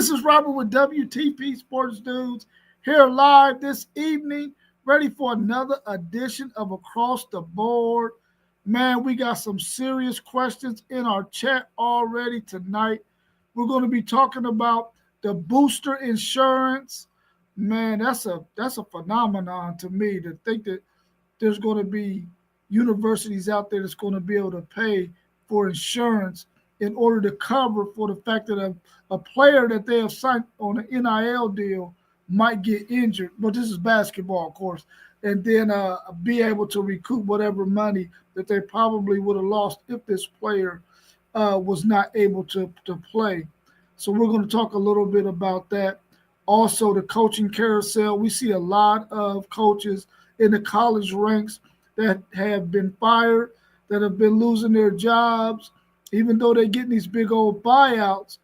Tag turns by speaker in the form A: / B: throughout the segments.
A: This is Robert with WTP Sports Dudes here live this evening, ready for another edition of Across the Board. Man, we got some serious questions in our chat already tonight. We're going to be talking about the booster insurance. Man, that's a phenomenon to me to think that there's going to be universities out there that's going to be able to pay for insurance in order to cover for the fact that a player that they have signed on an NIL deal might get injured. But this is basketball, of course, and then be able to recoup whatever money that they probably would have lost if this player was not able to play. So we're going to talk a little bit about that. Also, the coaching carousel. We see a lot of coaches in the college ranks that have been fired, that have been losing their jobs. Even though they're getting these big old buyouts,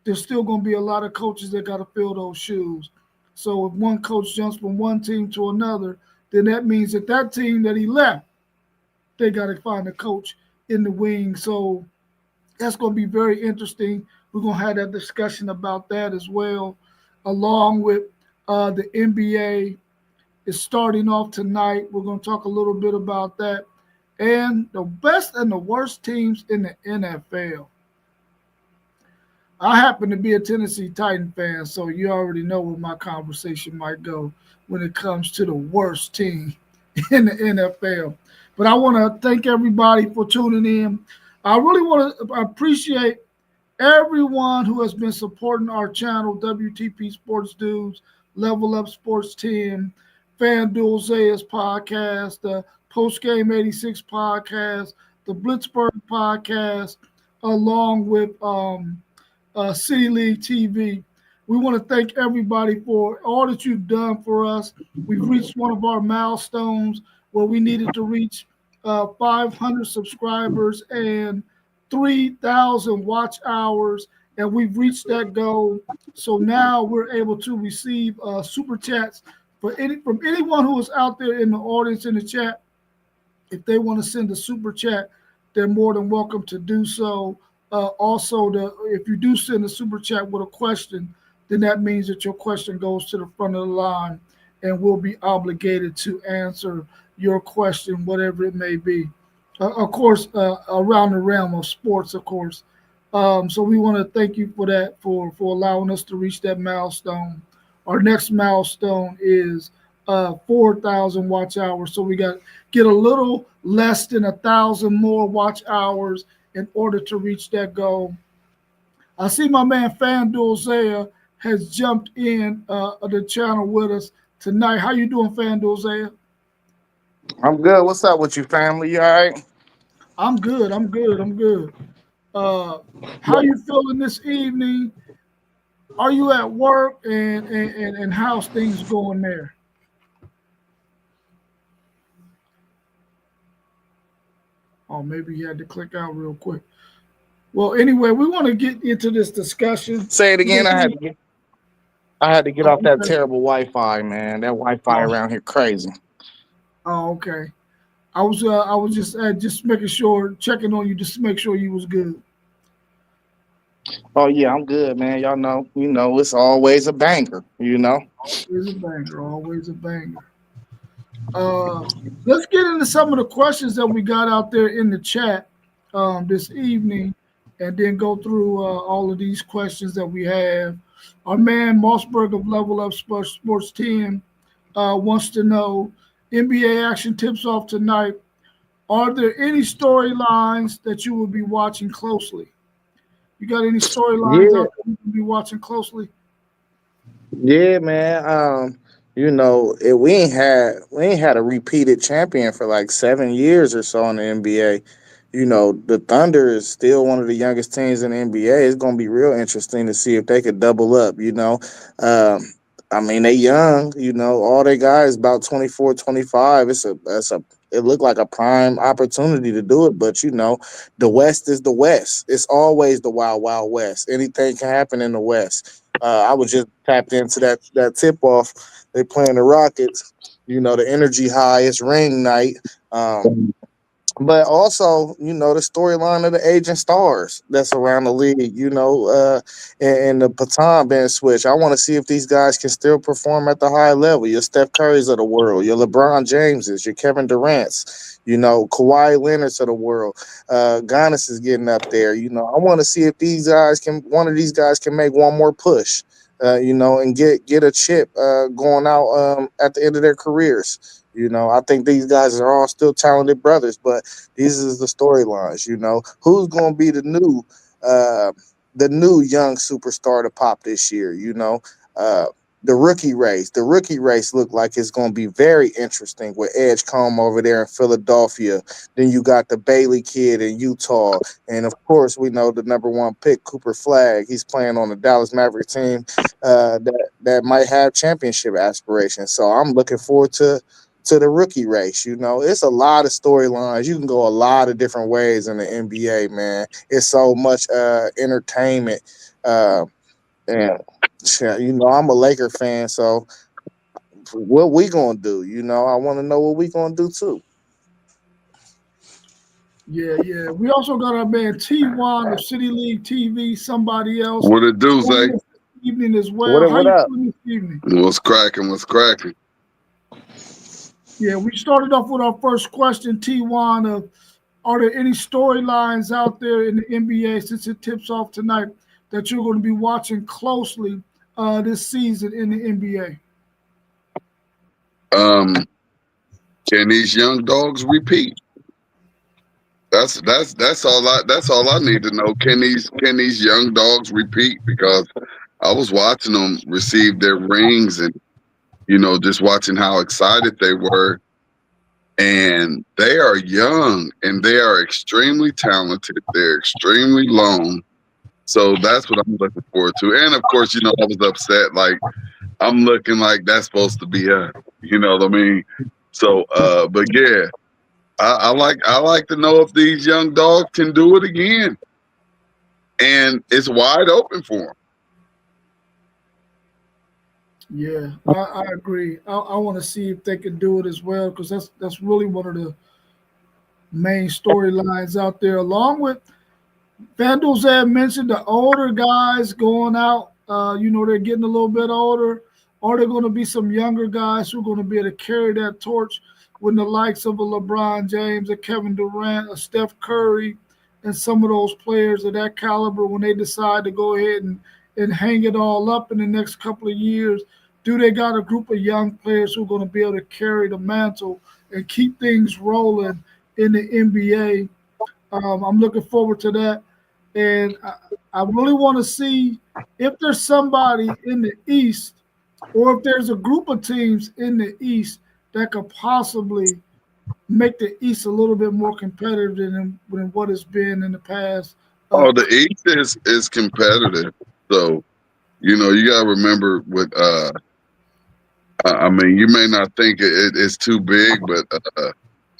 A: there's still going to be a lot of coaches that got to fill those shoes. So if one coach jumps from one team to another, then that means that team that he left, they got to find a coach in the wing. So that's going to be very interesting. We're going to have that discussion about that as well, along with the NBA is starting off tonight. We're going to talk a little bit about that. And the best and the worst teams in the NFL. I happen to be a Tennessee Titan fan, so you already know where my conversation might go when it comes to the worst team in the NFL. But I want to thank everybody for tuning in. I really want to appreciate everyone who has been supporting our channel, WTP Sports Dudes, Level Up Sports Team, FanDuel Zaya's podcast, the Post Game 86 podcast, the Blitzburg podcast, along with City League TV. We want to thank everybody for all that you've done for us. We've reached one of our milestones where we needed to reach 500 subscribers and 3,000 watch hours, and we've reached that goal. So now we're able to receive super chats from anyone who is out there in the audience in the chat. If they want to send a super chat, they're more than welcome to do so. Also, if you do send a super chat with a question, then that means that your question goes to the front of the line, and we'll be obligated to answer your question, whatever it may be. Of course, around the realm of sports, of course. So we want to thank you for that, for allowing us to reach that milestone. Our next milestone is 4,000 watch hours. So we got to get a little less than 1,000 more watch hours in order to reach that goal. I see my man FanDuel Zaya has jumped in the channel with us tonight. How you doing, FanDuel Zaya?
B: I'm good. What's up with you, family? You all right?
A: I'm good. How you feeling this evening? Are you at work, and how's things going there? Oh, maybe you had to click out real quick. Well, anyway, we want to get into this discussion.
B: Say it again. I had to get
A: Oh,
B: off that
A: okay.
B: terrible Wi-Fi, man. That Wi-Fi
A: Oh,
B: around here crazy.
A: oh, okay. I was just making sure, checking on you, just to make sure you was good.
B: Oh yeah, I'm good, man. It's always a banger.
A: Always a banger. Always a banger. Uh, let's get into some of the questions that we got out there in the chat this evening, and then go through all of these questions that we have. Our man Mossberg of Level Up Sports Team wants to know: NBA action tips off tonight. Are there any storylines that you will be watching closely? You got any storylines
B: Yeah,
A: out there you will be watching closely?
B: yeah, man. We ain't had a repeated champion for like 7 years or so in the NBA. The Thunder is still one of the youngest teams in the NBA. It's gonna be real interesting to see if they could double up. Um, I mean they young. All they got is about 24, 25. It looked like a prime opportunity to do it, but the West is the West. It's always the wild, wild West. Anything can happen in the West. I was just tapped into that tip off. They playing the Rockets. The energy high. It's ring night. Um, But also, the storyline of the aging stars that's around the league, and the baton being switched. I want to see if these guys can still perform at the high level. Your Steph Curry's of the world, your LeBron Jameses, your Kevin Durant's, Kawhi Leonard's of the world. Giannis is getting up there. I want to see if one of these guys can make one more push. And get a chip going out at the end of their careers. I think these guys are all still talented brothers, but these is the storylines. Who's going to be uh, the new young superstar to pop this year? Uh, the rookie race. The rookie race looked like it's going to be very interesting with Edgecombe over there in Philadelphia. Then you got the Bailey kid in Utah, and of course we know the number one pick Cooper Flag. He's playing on the Dallas Maverick team that might have championship aspirations. So I'm looking forward to the rookie race. It's a lot of storylines. You can go a lot of different ways in the NBA, man. It's so much entertainment. Uh, and I'm a Laker fan, so what we gonna do? I want to know what we gonna do too.
A: Yeah, yeah. We also got our man T1 of City League TV, somebody else
C: What it do, Zay?
A: joining us this evening as
B: What
A: well.
B: up?
A: How
B: What
A: you
B: up?
A: doing this evening?
C: What's cracking? What's cracking?
A: Yeah, we started off with our first question, T1, of are there any storylines out there in the NBA since it tips off tonight that you're going to be watching closely this season in the NBA?
C: Um, can these young dogs repeat? That's all I need to know. Can these young dogs repeat? Because I was watching them receive their rings and just watching how excited they were. And they are young and they are extremely talented. They're extremely long. So that's what I'm looking forward to. And of course, I was upset. Like I'm looking like that's supposed to be us. You know what I mean? So, but yeah, I like to know if these young dogs can do it again, and it's wide open for them.
A: Yeah, I agree. I want to see if they can do it as well because that's really one of the main storylines out there, along with Vandals had mentioned the older guys going out. They're getting a little bit older. Are there going to be some younger guys who are going to be able to carry that torch when the likes of a LeBron James, a Kevin Durant, a Steph Curry, and some of those players of that caliber, when they decide to go ahead and hang it all up in the next couple of years, do they got a group of young players who are going to be able to carry the mantle and keep things rolling in the NBA? I'm looking forward to that. And I really want to see if there's somebody in the East or if there's a group of teams in the East that could possibly make the East a little bit more competitive than what it's been in the past.
C: Oh, the East is competitive. So you gotta remember with I mean, you may not think it's too big, but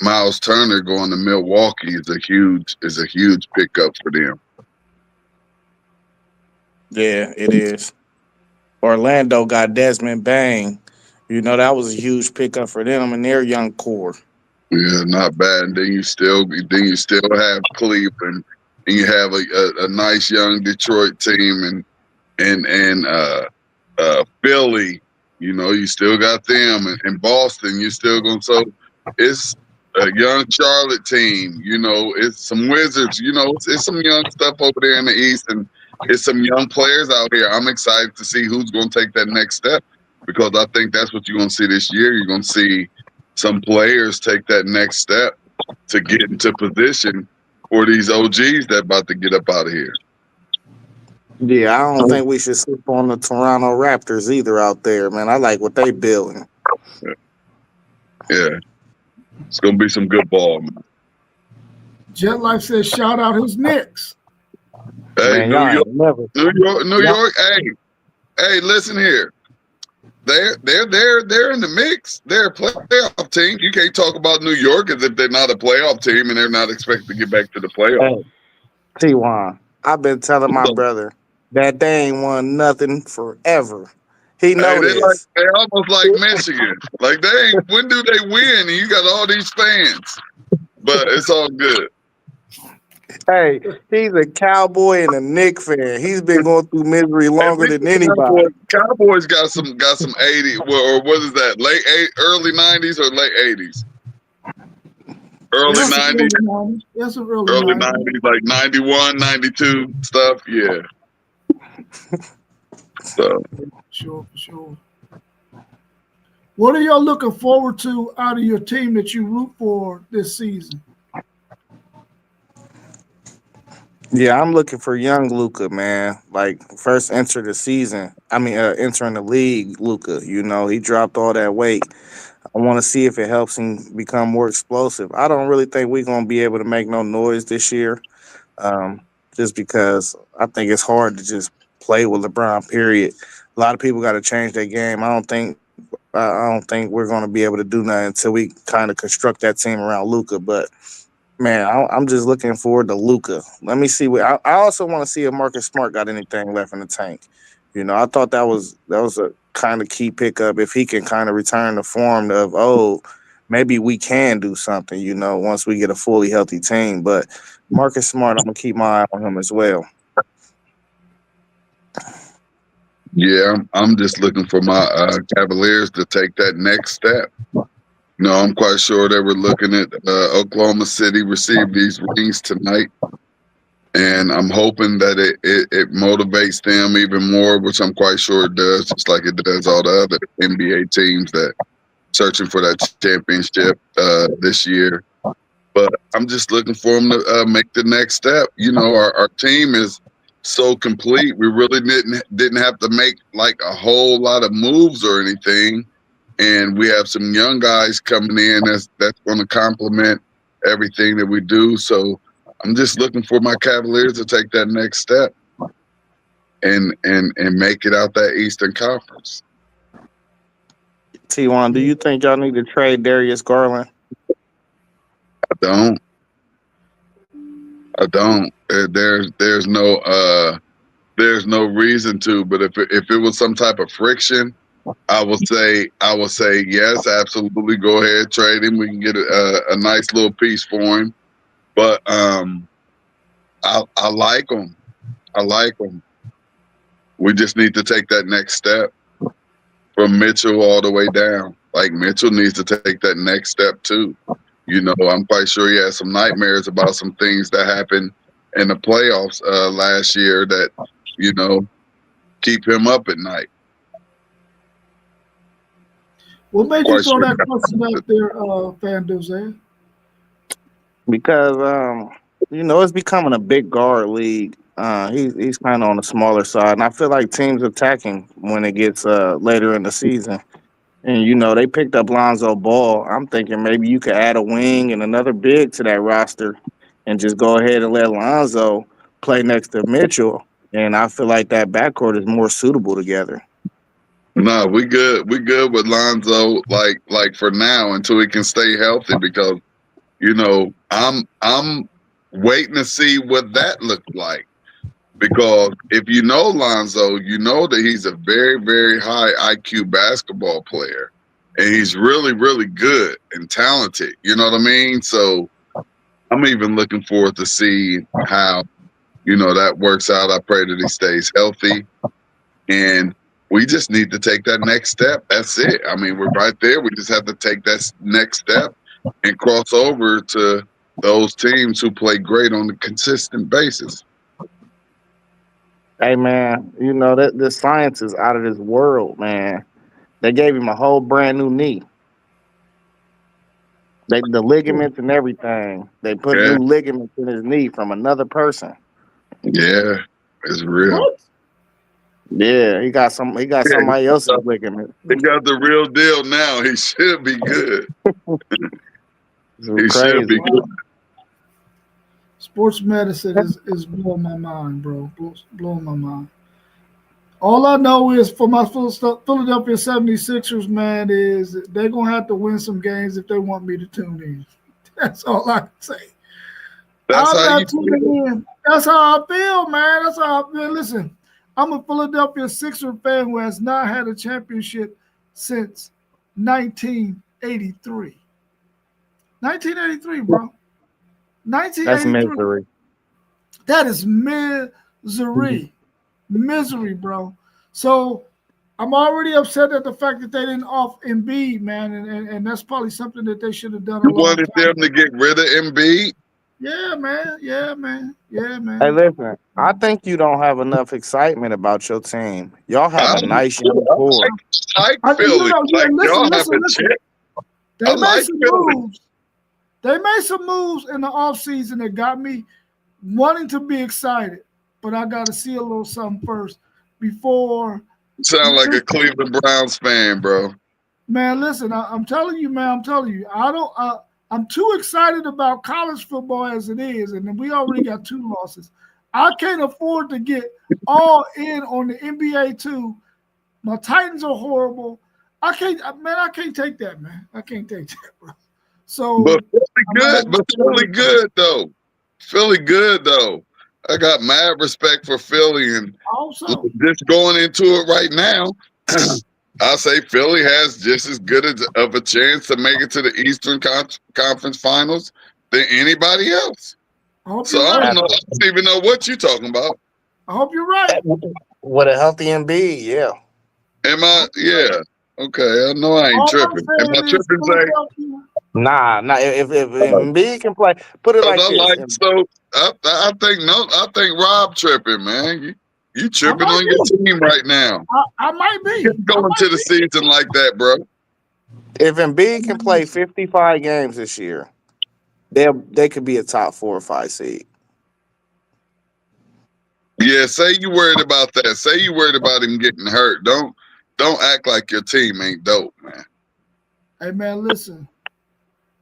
C: Miles Turner going to Milwaukee is a huge pickup for them.
B: Yeah, it is. Orlando got Desmond Bain. That was a huge pickup for them and their young core.
C: Yeah, not bad. And then you still have Cleveland, and you have a nice young Detroit team, and Philly. You still got them, and Boston. You still going so it's a young Charlotte team. It's some Wizards. It's some young stuff over there in the East, and it's some young players out here. I'm excited to see who's going to take that next step because I think that's what you're going to see this year. You're going to see some players take that next step to get into position for these OGs that about to get up out of here.
B: Yeah, I don't think we should sleep on the Toronto Raptors either out there, man. I like what they building.
C: Yeah, it's going to be some good ball, man.
A: Jet Life says, shout out his Knicks.
C: Hey,
B: Man,
C: New
B: y'all
C: York,
B: ain't never
C: New York, New
B: y'all,
C: York. Hey, listen here. They're in the mix. They're a playoff team. You can't talk about New York as if they're not a playoff team and they're not expected to get back to the playoffs.
B: hey, T1. I've been telling my
C: So,
B: brother that they ain't won nothing forever. He
C: hey,
B: know this.
C: they almost like Michigan. Like they ain't. When do they win? And you got all these fans. but it's all good.
B: Hey, he's a Cowboy and a Knick fan. He's been going through misery
C: At
B: longer
C: least
B: than
C: the Cowboys,
B: anybody.
C: Cowboys got some 80 or what is that? Late early 90s or late 80s?
A: They
C: Early
A: have some
C: 90s,
A: early 90s. They have some early
C: early
A: 90s.
C: 90s, like 91, 92 stuff. Yeah. So
A: Sure, for sure. What are y'all looking forward to out of your team that you root for this season?
B: Yeah, I'm looking for young Luca, man. Like first enter the season. I mean, entering the league, Luca. You know, he dropped all that weight. I want to see if it helps him become more explosive. I don't really think we're gonna be able to make no noise this year, um, just because I think it's hard to just play with LeBron. Period. A lot of people got to change their game. I don't think we're gonna be able to do nothing until we kind of construct that team around Luca. But man, I'm just looking forward to Luca. Let me see what I also want to see if Marcus Smart got anything left in the tank. You know, I thought that was a kind of key pickup if he can kind of return the form of maybe we can do something. You know, once we get a fully healthy team. But Marcus Smart, I'm gonna keep my eye on him as well.
C: yeah, I'm just looking for my Cavaliers to take that next step. No, I'm quite sure they were looking at Oklahoma City receive these rings tonight, and I'm hoping that it motivates them even more, which I'm quite sure it does, just like it does all the other NBA teams that searching for that championship this year. But I'm just looking for them to make the next step. You know, our team is so complete. We really didn't have to make like a whole lot of moves or anything, and we have some young guys coming in that's going to complement everything that we do. So I'm just looking for my Cavaliers to take that next step and make it out that Eastern Conference.
B: T1, do
A: Yeah.
B: you think y'all need to trade Darius Garland?
C: I don't. I don't. There's no reason to. But if it was some type of friction, I will say yes, absolutely. Go ahead, trade him. We can get a nice little piece for him. But I like him. I like him. We just need to take that next step from Mitchell all the way down. Like Mitchell needs to take that next step too. You know, I'm quite sure he had some nightmares about some things that happened in the playoffs last year that you know keep him up at night.
A: What made you
C: Quite
A: throw
C: sure.
A: that question out there, Fan Jose?
B: Because it's becoming a big guard league. He's kind of on the smaller side, and I feel like teams attacking when it gets later in the season. And they picked up Lonzo Ball. I'm thinking maybe you could add a wing and another big to that roster, and just go ahead and let Lonzo play next to Mitchell. And I feel like that backcourt is more suitable together.
C: No, we good. We good with Lonzo. Like for now until he can stay healthy because I'm waiting to see what that looked like. Because if you know Lonzo, you know that he's a very, very high IQ basketball player. And he's really, really good and talented. You know what I mean? So I'm even looking forward to see how, that works out. I pray that he stays healthy. And we just need to take that next step. That's it. I mean, we're right there. We just have to take that next step and cross over to those teams who play great on a consistent basis.
B: Hey man, that the science is out of this world, man. They gave him a whole brand new knee. The ligaments and everything. They put
C: Yeah,
B: new ligaments in his knee from another person.
C: yeah, it's real.
A: What?
B: Yeah, he got some. He got
C: Yeah,
B: somebody else's ligament.
C: he got the real deal now. He should be good.
B: It's
C: He should be
B: crazy.
C: good.
A: Wow. Sports medicine is blowing my mind, bro. Blowing my mind. All I know is for my Philadelphia 76ers, man, is they're going to have to win some games if they want me to tune in. That's all I can say.
C: That's
A: I'm
C: how you
A: not tuning
C: feel.
A: in. That's how I feel, man. That's how I feel. Listen, I'm a Philadelphia Sixer fan who has not had a championship since 1983. 1983, bro.
B: That's
A: 1983.
B: misery.
A: That is misery. Misery, bro. So I'm already upset at the fact that they didn't off Embiid, man, and that's probably something that they should have done a
C: You
A: long
C: wanted
A: time
C: them
A: ago.
C: to get rid of Embiid?
A: Yeah, man. Yeah, man. Yeah,
B: Hey,
A: man.
B: listen. I think you don't have enough excitement about your team. Y'all have
C: I,
B: a nice young core.
C: like
A: You
C: Philly.
A: know, yeah,
C: Like
A: listen,
C: y'all have
A: listen,
C: a
A: listen.
C: chip. I
A: They made
C: like
A: some
C: Philly.
A: moves. They made some moves in the offseason that got me wanting to be excited. But I got to see a little something first before.
C: Sound like a Cleveland Browns fan, bro.
A: Man, listen, I'm telling you, man, I'm telling you, I don't. I'm too excited about college football as it is, and we already got two losses. I can't afford to get all in on the NBA too. My Titans are horrible. I can't, man. I can't take that, man. I can't take that, bro.
C: But
A: So
C: Philly
A: I'm gonna
C: good.
A: have to
C: But
A: stay
C: Philly
A: away from it.
C: good though. Philly good though. I got mad respect for Philly, and
A: Also,
C: just going into it right now, I say Philly has just as good of a chance to make it to the Eastern Conference Finals than anybody else.
A: I hope
C: So
A: you're
C: I don't
A: right.
C: know. I don't even know what you're talking about.
A: I hope you're right.
B: With a healthy Embiid, yeah.
C: Am
A: I
C: I?
A: hope you're right.
C: Yeah. Okay. I know I ain't
A: All I'm
C: tripping. Am I
A: saying is
C: tripping, Zay?
A: Philadelphia.
B: Nah, nah. If Embiid can play, put it
C: Because
B: like
C: I
B: this.
C: like so. I think no. I think Rob tripping, man. You
A: I
C: tripping
A: might
C: on your
A: be.
C: team right now.
A: I might
C: You
A: be.
C: can't
A: I
C: go into
A: might
C: the
A: be.
C: season like that, bro.
B: If Embiid can
A: Man,
B: play 55 games this year, they could be a top 4 or 5 seed.
C: Yeah, say you worried about that. Say you worried about him getting hurt. Don't act like your team ain't dope, man.
A: hey man, listen.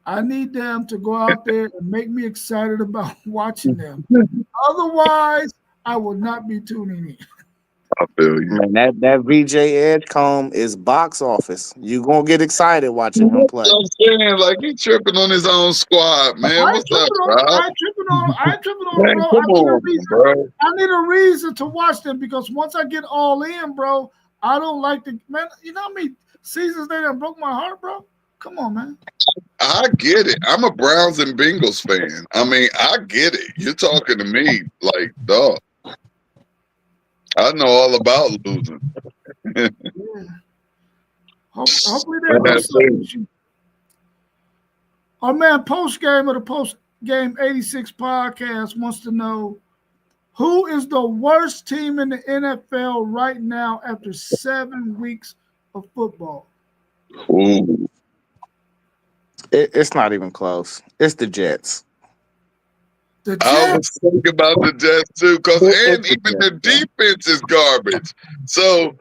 A: I need them to go out there and make me excited about watching them. Otherwise, I will not be tuning in.
C: I feel you.
B: Man, that VJ Edgecombe is box office. You gonna get excited watching
C: That's
B: him
C: what
B: play.
C: I'm saying. Like he tripping on his own squad, man.
A: I ain't
C: What's up,
A: tripping on him.
C: Rob?
A: I ain't tripping on him. I ain't tripping on him,
C: Man,
A: bro.
C: come on, bro.
A: I need a reason to watch them because once I get all in, bro, I don't like the man. You know how many seasons they done broke my heart, bro? Come on, man.
C: I get it. I'm a Browns and Bengals fan. I mean, I get it. You're talking to me like, dog. I know all about losing.
A: Yeah. Hopefully they'll do something
C: That's
A: this year. Our man, post game of the post game 86 podcast wants to know who is the worst team in the NFL right now after 7 weeks of football?
C: Ooh.
B: It's not even close. It's the Jets.
A: The
C: I was
A: Jets.
C: thinking about the Jets too,
B: It's
C: and
B: the
C: even
B: Jets,
C: their
B: bro.
C: defense is garbage. So,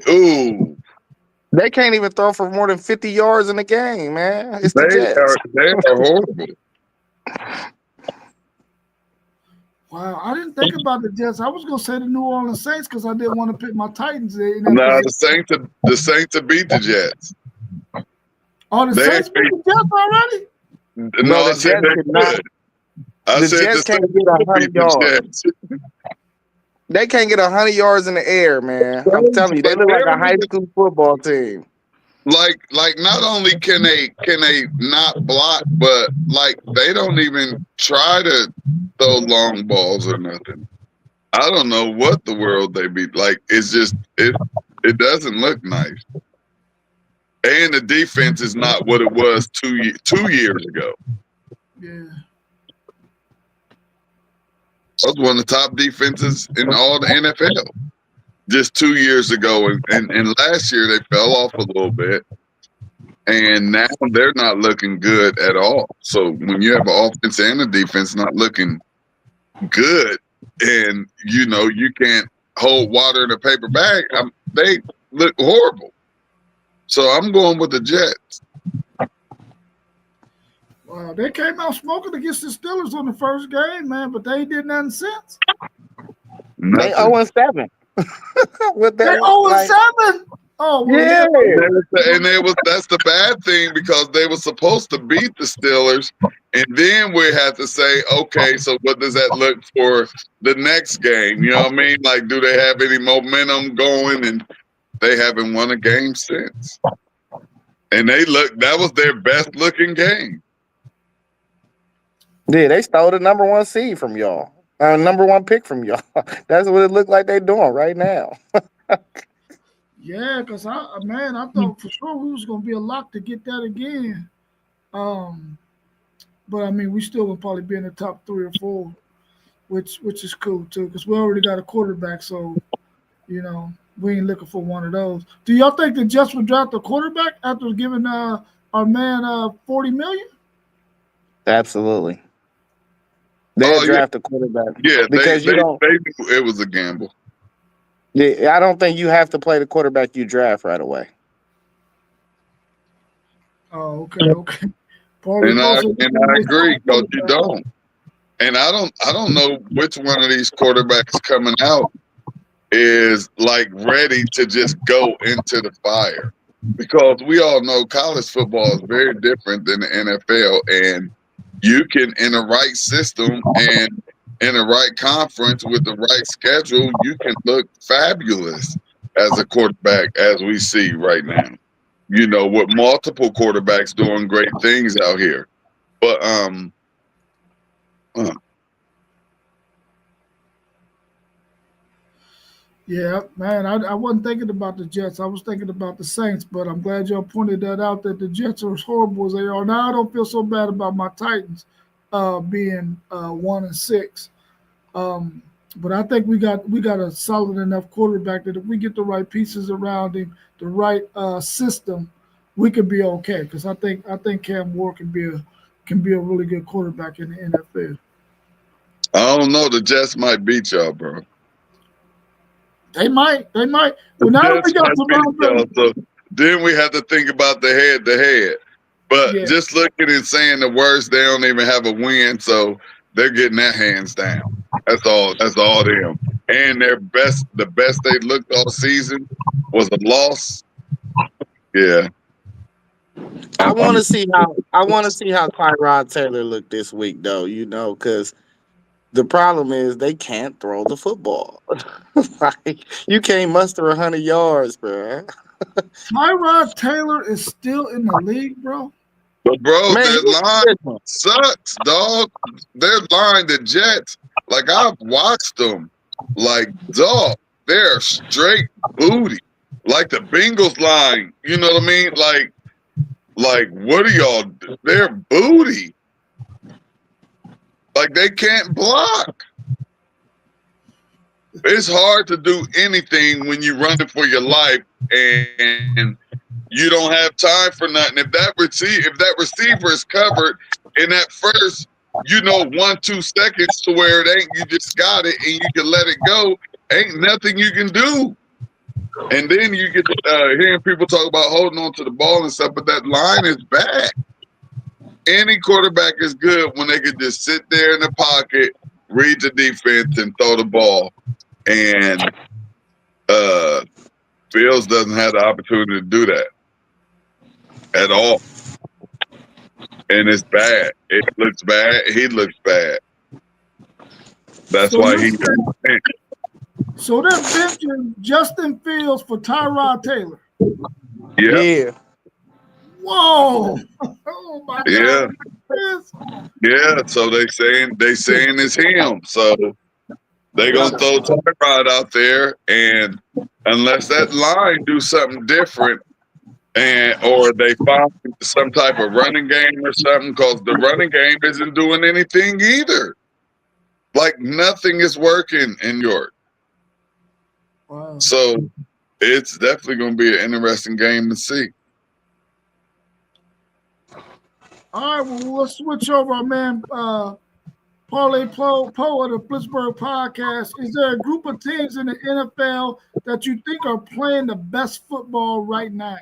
C: ooh,
B: They can't even throw for more than 50 yards in a game, man. It's the
C: they
B: Jets.
C: are horrible.
A: Wow, I didn't think about the Jets. I was gonna say the New Orleans Saints because I didn't want to put my Titans in that
C: Now
A: position.
C: the Saints have beat the Jets.
A: Oh, the
C: They
A: Saints beat the Jets already?
B: Bro,
C: no, I
B: the
C: said
B: Jets
C: they
B: cannot.
C: could. I
B: The
C: said the
B: Jets can't
C: Saints
B: get
C: could beat
B: 100
C: the
B: yards.
C: Jets.
B: They can't get 100 yards in the air, man. I'm telling you, they
C: But
B: look
C: they
B: like a
C: don't
B: high
C: even
B: school football team.
C: like not only can they not block, but like they don't even try to throw long balls or nothing. I don't know what the world they be like. It's just it doesn't look nice, and the defense is not what it was 2 years ago.
A: Yeah.
C: That was one of the top defenses in all the NFL just 2 years ago, and last year they fell off a little bit, and now they're not looking good at all. So when you have an offense and a defense not looking good, and you can't hold water in a paper bag, they look horrible. So I'm going with the Jets.
A: Wow, they came out smoking against the Steelers on the first game, man, but they did nothing since.
B: They
C: Nothing.
B: 0-7 with
A: They
B: that.
A: 0 and
B: Like,
A: 7. Oh well, yeah.
B: yeah.
C: And they was that's the bad thing because they were supposed to beat the Steelers, and then we had to say, okay, so what does that look for the next game? You know what I mean? Like, do they have any momentum going? And they haven't won a game since. And that was their best looking game.
B: Yeah, they stole the number one seed from y'all. Number one pick from y'all. That's what it looked like they doing right now.
A: Yeah, cause man, I thought for sure we was gonna be a lock to get that again. Um, but I mean, we still will probably be in the top 3 or 4, which is cool too, because we already got a quarterback. So we ain't looking for one of those. Do y'all think the Jets would draft a quarterback after giving our man 40 million?
B: Absolutely. They'll
C: Oh yeah,
B: draft a quarterback
C: yeah. They
B: because you
C: they
B: don't.
C: they knew it was a gamble.
B: Yeah, I don't think you have to play the quarterback you draft right away.
A: Oh, okay, okay. Paulie
C: And
A: Poe
C: I
A: said
C: and
A: we
C: I
A: miss our
C: agree because you
A: quarterback.
C: don't. And I don't know which one of these quarterbacks coming out is like ready to just go into the fire. Because we all know college football is very different than the NFL, and you can, in the right system and in the right conference with the right schedule, you can look fabulous as a quarterback, as we see right now. With multiple quarterbacks doing great things out here. But uh,
A: Yeah, man, I wasn't thinking about the Jets. I was thinking about the Saints, but I'm glad y'all pointed that out that the Jets are as horrible as they are. Now I don't feel so bad about my Titans being 1-6. Um, but I think we got a solid enough quarterback that if we get the right pieces around him, the right system, we could be okay. Because I think Cam Ward can be a really good quarterback in the NFL.
C: I don't know. The Jets might beat y'all, bro.
A: They might.
C: The
A: Well, now that we
C: Jets
A: got
C: might beat y'all.
A: Javon,
C: So then we have to think about the head to head. But
A: yeah,
C: just looking and saying the worst, they don't even have a win, so they're getting that hands down. That's all. That's all them. And the best they looked all season was a loss. Yeah, I'm
B: I want to see how Tyrod Taylor looked this week, though. Because the problem is they can't throw the football. Like you can't muster 100 yards, bro.
A: Tyrod Taylor is still in the league, bro.
C: But bro,
B: Man,
C: their
B: he
C: line
B: was
C: sucks, dog. Their line, the Jets, like I've watched them, like dog, they're straight booty. Like the Bengals line, you know what I mean? Like what are y'all? They're booty. Like they can't block. It's hard to do anything when you're running for your life and you don't have time for nothing. If that receiver is covered in that first, 1-2 seconds to where it ain't you just got it and you can let it go, ain't nothing you can do. And then you get hearing people talk about holding on to the ball and stuff, but that line is bad. Any quarterback is good when they can just sit there in the pocket, read the defense, and throw the ball. And uh Fields doesn't have the opportunity to do that at all. And it's bad. It looks bad. He looks bad. That's
A: So
C: why
A: you're
C: he.
A: saying so they're benching Justin Fields for Tyrod Taylor.
C: Yeah,
B: yeah.
A: Whoa! Oh my God!
C: yeah,
A: This?
C: yeah. So they saying it's him. So they gonna throw Tyrod out there, and unless that line do something different, and or they find some type of running game or something, because the running game isn't doing anything either. Like nothing is working in York.
A: Wow.
C: So it's definitely gonna be an interesting game to see.
A: All right, well, let's switch over, man. Parlay Poe of the Pittsburgh podcast. Is there a group of teams in the NFL that you think are playing the best football right now?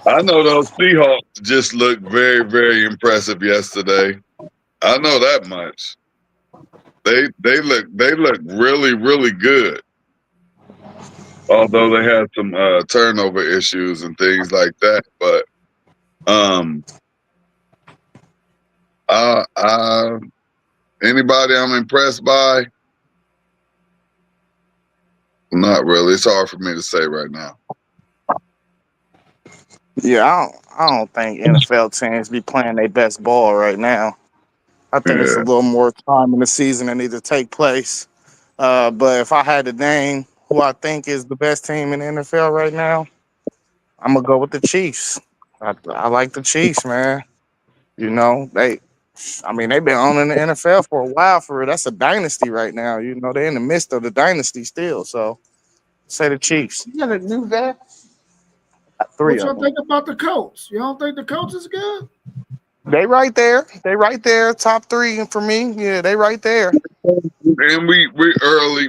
C: I know those Seahawks just looked very, very impressive yesterday. I know that much. They look really, really good. Although they had some turnover issues and things like that, but um, I anybody I'm impressed by, not really. It's hard for me to say right now.
B: Yeah, I don't think NFL teams be playing their best ball right now. I think it's a
C: Yeah,
B: little more time in the season that need to take place. But if I had to name who I think is the best team in the NFL right now, I'm gonna go with the Chiefs. I like the Chiefs, man. You know, I mean, they've been owning the NFL for a while. For real. That's a dynasty right now. You know, they're in the midst of the dynasty still. So, say the Chiefs. You got new that? Three
A: What
B: of
A: y'all
B: them.
A: think about the Colts? You don't think the Colts is good?
B: They right there. They right there. Top three for me. Yeah, they right there.
C: and we're early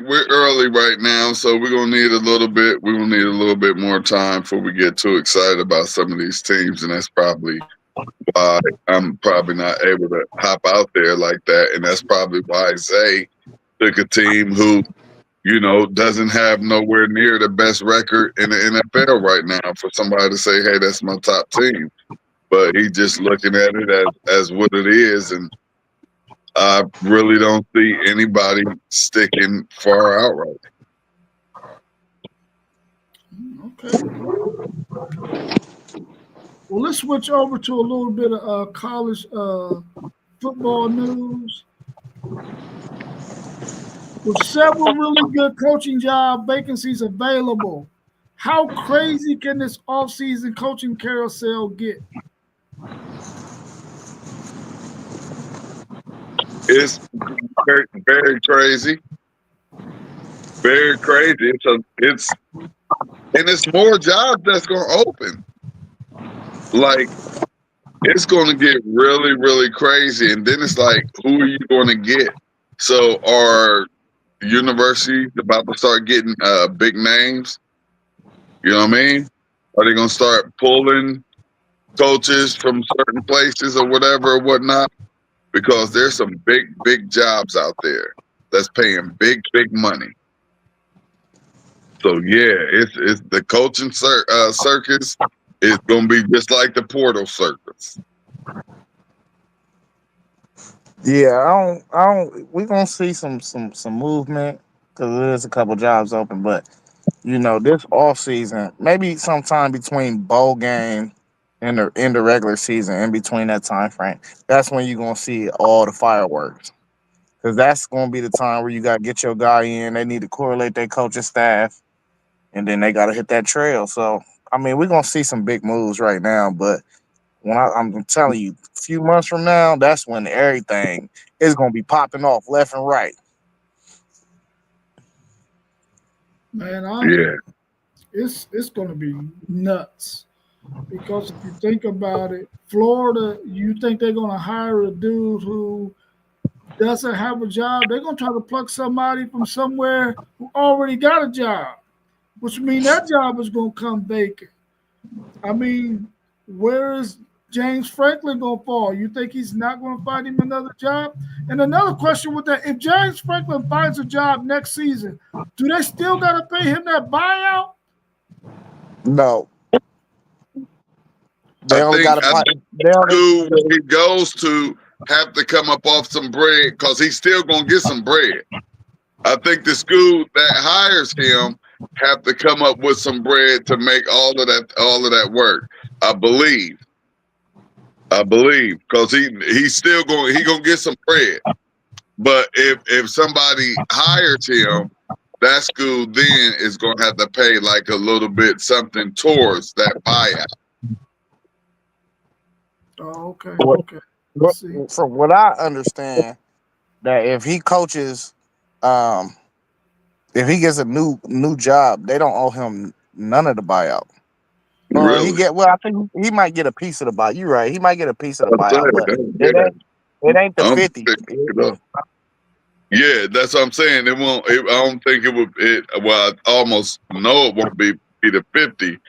C: right now, so we're gonna need a little bit. We're gonna need a little bit more time before we get too excited about some of these teams, and that's probably why I'm probably not able to hop out there like that, and that's probably why Zay took a team who doesn't have nowhere near the best record in the NFL right now for somebody to say, hey, that's my top team. But he's just looking at it as what it is. And I really don't see anybody sticking far out right.
A: Okay. Well, let's switch over to a little bit of college football news. With several really good coaching job vacancies available, how crazy can this offseason coaching carousel get?
C: It's very, very crazy. Very crazy. It's more jobs that's gonna open. Like it's gonna get really, really crazy. And then it's like, who are you gonna get? So are universities about to start getting big names? You know what I mean? Are they gonna start pulling coaches from certain places or whatever or whatnot? Because there's some big, big jobs out there that's paying big, big money. So yeah, it's the coaching circus is gonna be just like the portal circus.
B: Yeah, I don't. We gonna see some movement because there's a couple jobs open, but this off season, maybe sometime between bowl game and the regular season, in between that time frame, that's when you're gonna see all the fireworks. Because that's gonna be the time where you gotta get your guy in. They need to correlate their coaching staff, and then they gotta hit that trail. So I mean, we're gonna see some big moves right now, but I'm telling you, a few months from now, that's when everything is gonna be popping off left and right.
A: Man,
C: Yeah,
A: it's going to be nuts because if you think about it, Florida, you think they're going to hire a dude who doesn't have a job? They're going to try to pluck somebody from somewhere who already got a job, which means that job is going to come vacant. I mean, where is James Franklin going to fall? You think he's not going to find him another job? And another question with that: if James Franklin finds a job next season, do they still got to pay him that buyout?
B: No,
C: I
B: they only
C: think
B: got to
C: I
B: play.
C: think
B: They only.
C: school where he goes to have to come up off some bread because he's still gonna get some bread. I think the school that hires him have to come up with some bread to make all of that work. I believe. I believe because he's still gonna get some bread. But if somebody hires him, that school then is gonna have to pay like a little bit something towards that buyout.
A: Oh, okay,
B: What,
A: okay. I see.
B: from what I understand, that if he coaches, um, if he gets a new job, they don't owe him none of the buyout. Or he
C: Really.
B: get well, I think he might get a piece of the buyout. You're right. He might get a piece of the
C: I'm
B: buyout,
C: saying,
B: but
C: yeah.
B: it ain't it ain't the
C: I don't
B: 50.
C: think it up. Yeah, that's what I'm saying. It won't. I don't think it would. Well, I almost know it won't be the 50.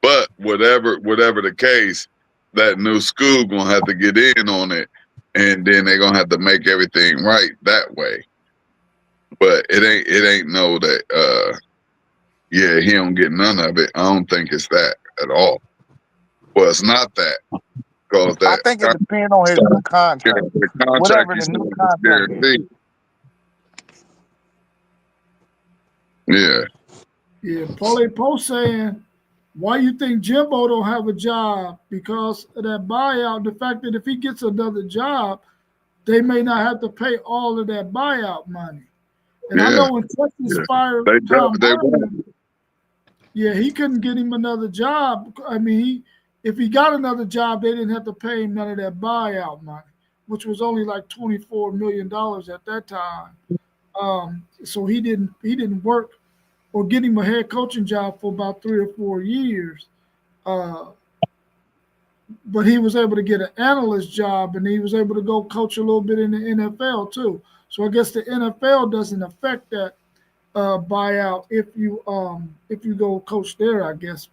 C: But whatever the case, that new school gonna have to get in on it, and then they're gonna have to make everything right that way. But it ain't no that. Yeah, he don't get none of it. I don't think it's that at all. Well, it's not that because
B: I
C: that
B: think it depends on his new contract.
C: the contract
B: Whatever
C: you
B: the
C: said
B: new
C: is
B: contract is.
C: guaranteed. Yeah.
A: Yeah, Paulie Poe saying Why you think Jimbo don't have a job? Because of that buyout. The fact that if he gets another job, they may not have to pay all of that buyout money. And I
C: Yeah,
A: know when Texas
C: yeah.
A: fired
C: They
A: Tom
C: they
A: Herman,
C: won't.
A: yeah, he couldn't get him another job. I mean, if he got another job, they didn't have to pay him none of that buyout money, which was only like $24 million at that time. So he didn't work or get him a head coaching job for about 3 or 4 years. Uh, but he was able to get an analyst job, and he was able to go coach a little bit in the NFL too. So I guess the NFL doesn't affect that buyout if you go coach there. I guess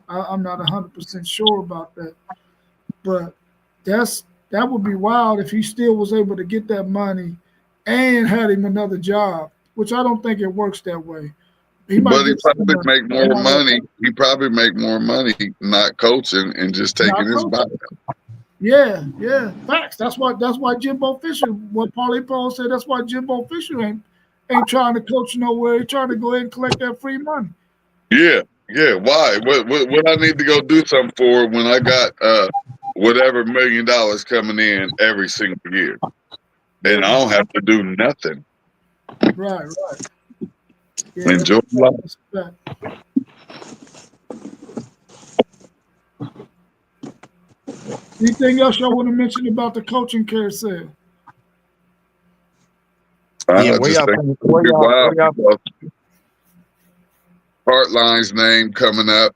A: I'm not 100% sure about that, but that would be wild if he still was able to get that money and had him another job, which I don't think it works that way. He might
C: But he
A: get
C: probably
A: some
C: make more money. He probably make more money not coaching and just taking
A: not
C: his
A: coaching.
C: buyout.
A: Yeah, yeah, facts. That's why Jimbo Fisher. What Paulie Paul said. That's why Jimbo Fisher ain't trying to coach nowhere. He's trying to go ahead and collect that free money.
C: Yeah, yeah. Why? What I need to go do something for when I got whatever $1 million coming in every single year, and I
A: Yeah,
C: don't have to do nothing.
A: right, right. Yeah, that's
C: Enjoy
A: a fact.
C: life.
A: That's a fact. Anything else y'all want to mention about the coaching carousel?
B: Yeah,
C: I
B: where
C: just
B: y'all
C: think
B: think?
C: it's gonna be
B: Where
C: wild
B: y'all?
C: because Heartline's name coming up,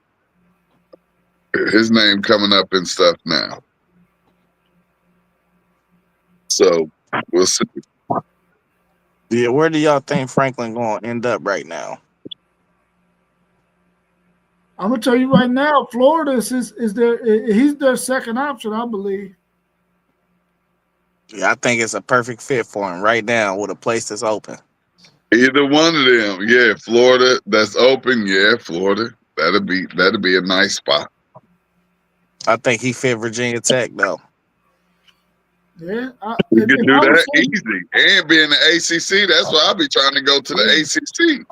C: his name coming up and stuff now. So we'll see.
B: Yeah, where do y'all think Franklin gonna end up right now?
A: I'm gonna tell you right now, Florida is their he's their second option, I believe.
B: Yeah, I think it's a perfect fit for him right now with a place that's open.
C: Either one of them, yeah. Florida, that's open, yeah. Florida, that'll be a nice spot.
B: I think he fit Virginia Tech though.
A: Yeah,
C: You can
A: if
C: do
A: I was
C: that
A: saying,
C: easy, and be in the ACC. That's why I be trying to go to the
A: yeah,
C: ACC.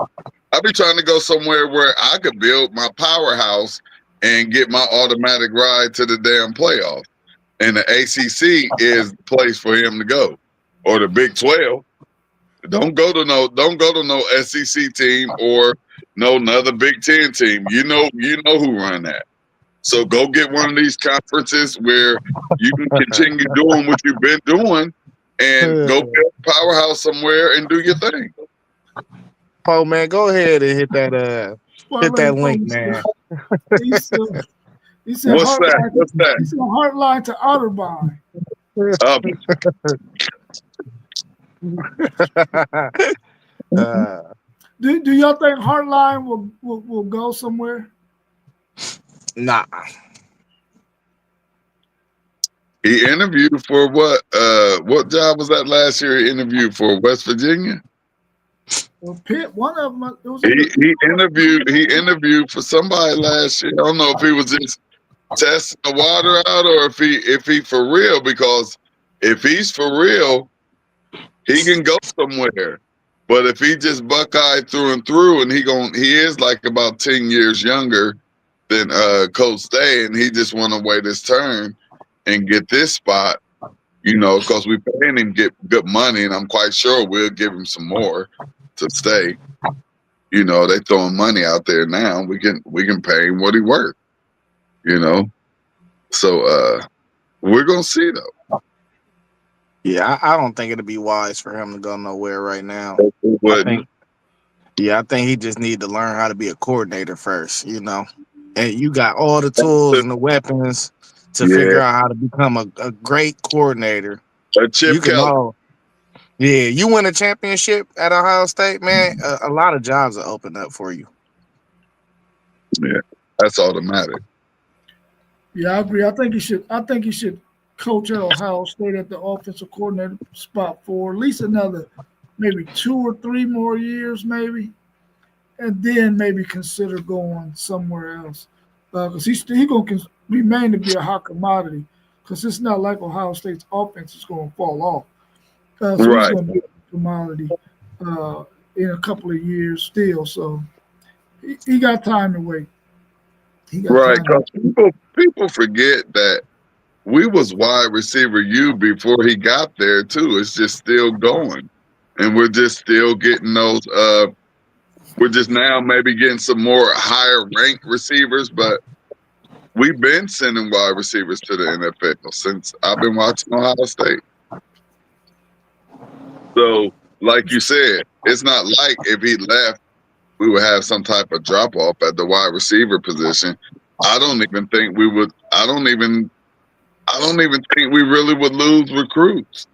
C: I be trying to go somewhere where I could build my powerhouse and get my automatic ride to the damn playoff. And the ACC is the place for him to go, or the Big 12. Don't go to no SEC team or no another Big 10 team. You know who run that. So go get one of these conferences where you can continue doing what you've been doing, and go build a powerhouse somewhere and do your thing.
B: Oh man, go ahead and hit
A: parlay
B: that link,
A: post,
B: man.
A: he said he said
C: What's that?
A: Heartline.
C: What's that?
A: He said Heartline to Otterbein.
C: Uh,
B: uh,
A: Do y'all think Heartline will go somewhere?
B: nah,
C: he interviewed for what? What job was that last year? He interviewed for West Virginia.
A: Well, Pitt, one of them. It was
C: He
A: either Pitt
C: he interviewed he interviewed for somebody last year. I don't know if he was just testing the water out or if he for real, because if he's for real, he can go somewhere. But if he just Buckeye through and through, and he is like about 10 years younger than Coach Stay, and he just want to wait his turn and get this spot, because we paying him get good money, and I'm quite sure we'll give him some more to stay. They throwing money out there now. We can pay him what he worth. You know, so we're gonna see though.
B: yeah, I don't think it'd be wise for him to go nowhere right now.
C: It
B: I
C: wouldn't.
B: think, yeah, I think he just need to learn how to be a coordinator first. And you got all the tools and the weapons to figure
C: Yeah,
B: out how to become a great coordinator.
C: a
B: You
C: Chip
B: can
C: Kelly.
B: all, yeah, you win a championship at Ohio State, man. A lot of jobs will open up for you.
C: Yeah, that's automatic.
A: Yeah, I agree. I think he should coach at Ohio State at the offensive coordinator spot for at least another maybe 2 or 3 more years, maybe, and then maybe consider going somewhere else. Because he gonna remain to be a hot commodity. Because it's not like Ohio State's offense is going to fall off. So he's
C: Right.
A: going to be a commodity uh, in a couple of years still. So he got time to wait. He got
C: Right,
A: time.
C: because people forget that we was wide receiver U before he got there too. It's just still going, and we're just still getting those. We're just now maybe getting some more higher ranked receivers, but we've been sending wide receivers to the NFL since I've been watching Ohio State. So, like you said, it's not like if he left, we would have some type of drop off at the wide receiver position. I don't even think we would. I don't even think we really would lose recruits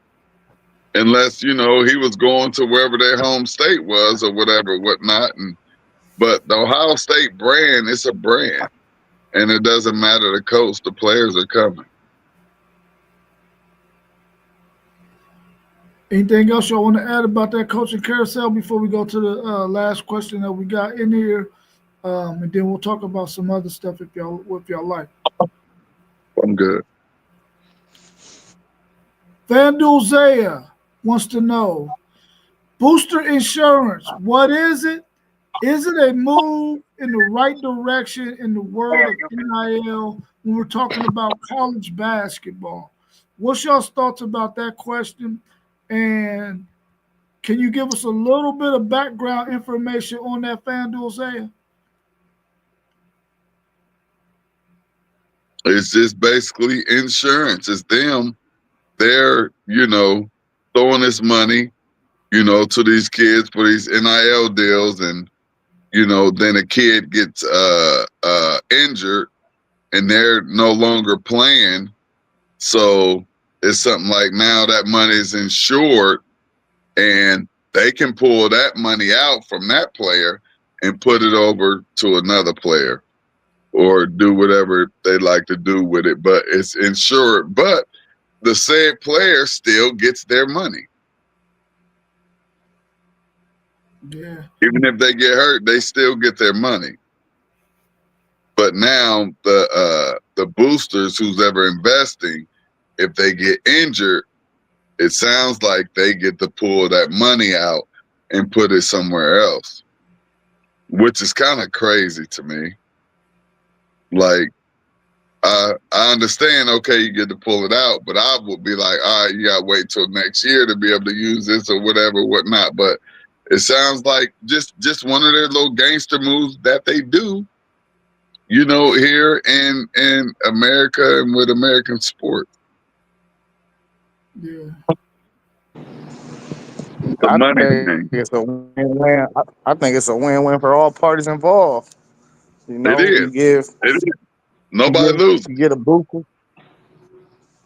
C: unless he was going to wherever their home state was or whatever, whatnot. But the Ohio State brand, it's a brand, and it doesn't matter the coach. The players are coming.
A: Anything else y'all want to add about that coaching carousel before we go to the last question that we got in here, and then we'll talk about some other stuff if y'all like.
C: I'm good.
A: FanDuel Zaya wants to know booster insurance. What is it? Is it a move in the right direction in the world of NIL when we're talking about college basketball? What's y'all's thoughts about that question? And can you give us a little bit of background information on that FanDuel Zaya?
C: It's just basically insurance. It's them. They're throwing this money to these kids for these NIL deals, and then a kid gets injured and they're no longer playing. So it's something like now that money is insured and they can pull that money out from that player and put it over to another player or do whatever they like to do with it. But it's insured. But the said player still gets their money.
A: Yeah.
C: Even if they get hurt, they still get their money. But now the boosters who's ever investing, if they get injured, it sounds like they get to pull that money out and put it somewhere else, which is kind of crazy to me. Like, I understand, okay, you get to pull it out, but I would be like, all right, you got to wait till next year to be able to use this or whatever, whatnot. But it sounds like just one of their little gangster moves that they do, here in America and with American sports.
A: Yeah.
C: The
B: I
C: money
B: think
C: thing.
B: it's a win-win. I think it's a win-win for all parties involved.
C: It is.
B: You give
C: It is.
B: you
C: Nobody
B: get
C: loses.
B: you get a booster.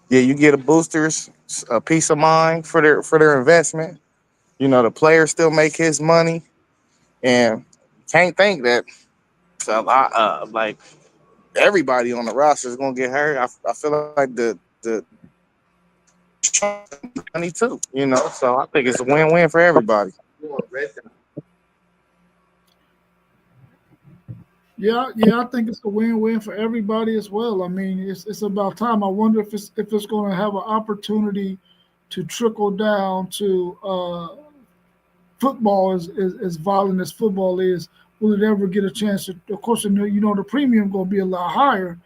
B: Yeah, you get a boosters a peace of mind for their investment. The player still make his money, and can't think that so like everybody on the roster is gonna get hurt. I feel like the money too. So I think it's a win-win for everybody.
A: Yeah, I think it's a win-win for everybody as well. I mean, it's about time. I wonder if it's going to have an opportunity to trickle down to football as violent as football is. Will it ever get a chance to? Of course, the premium going to be a lot higher,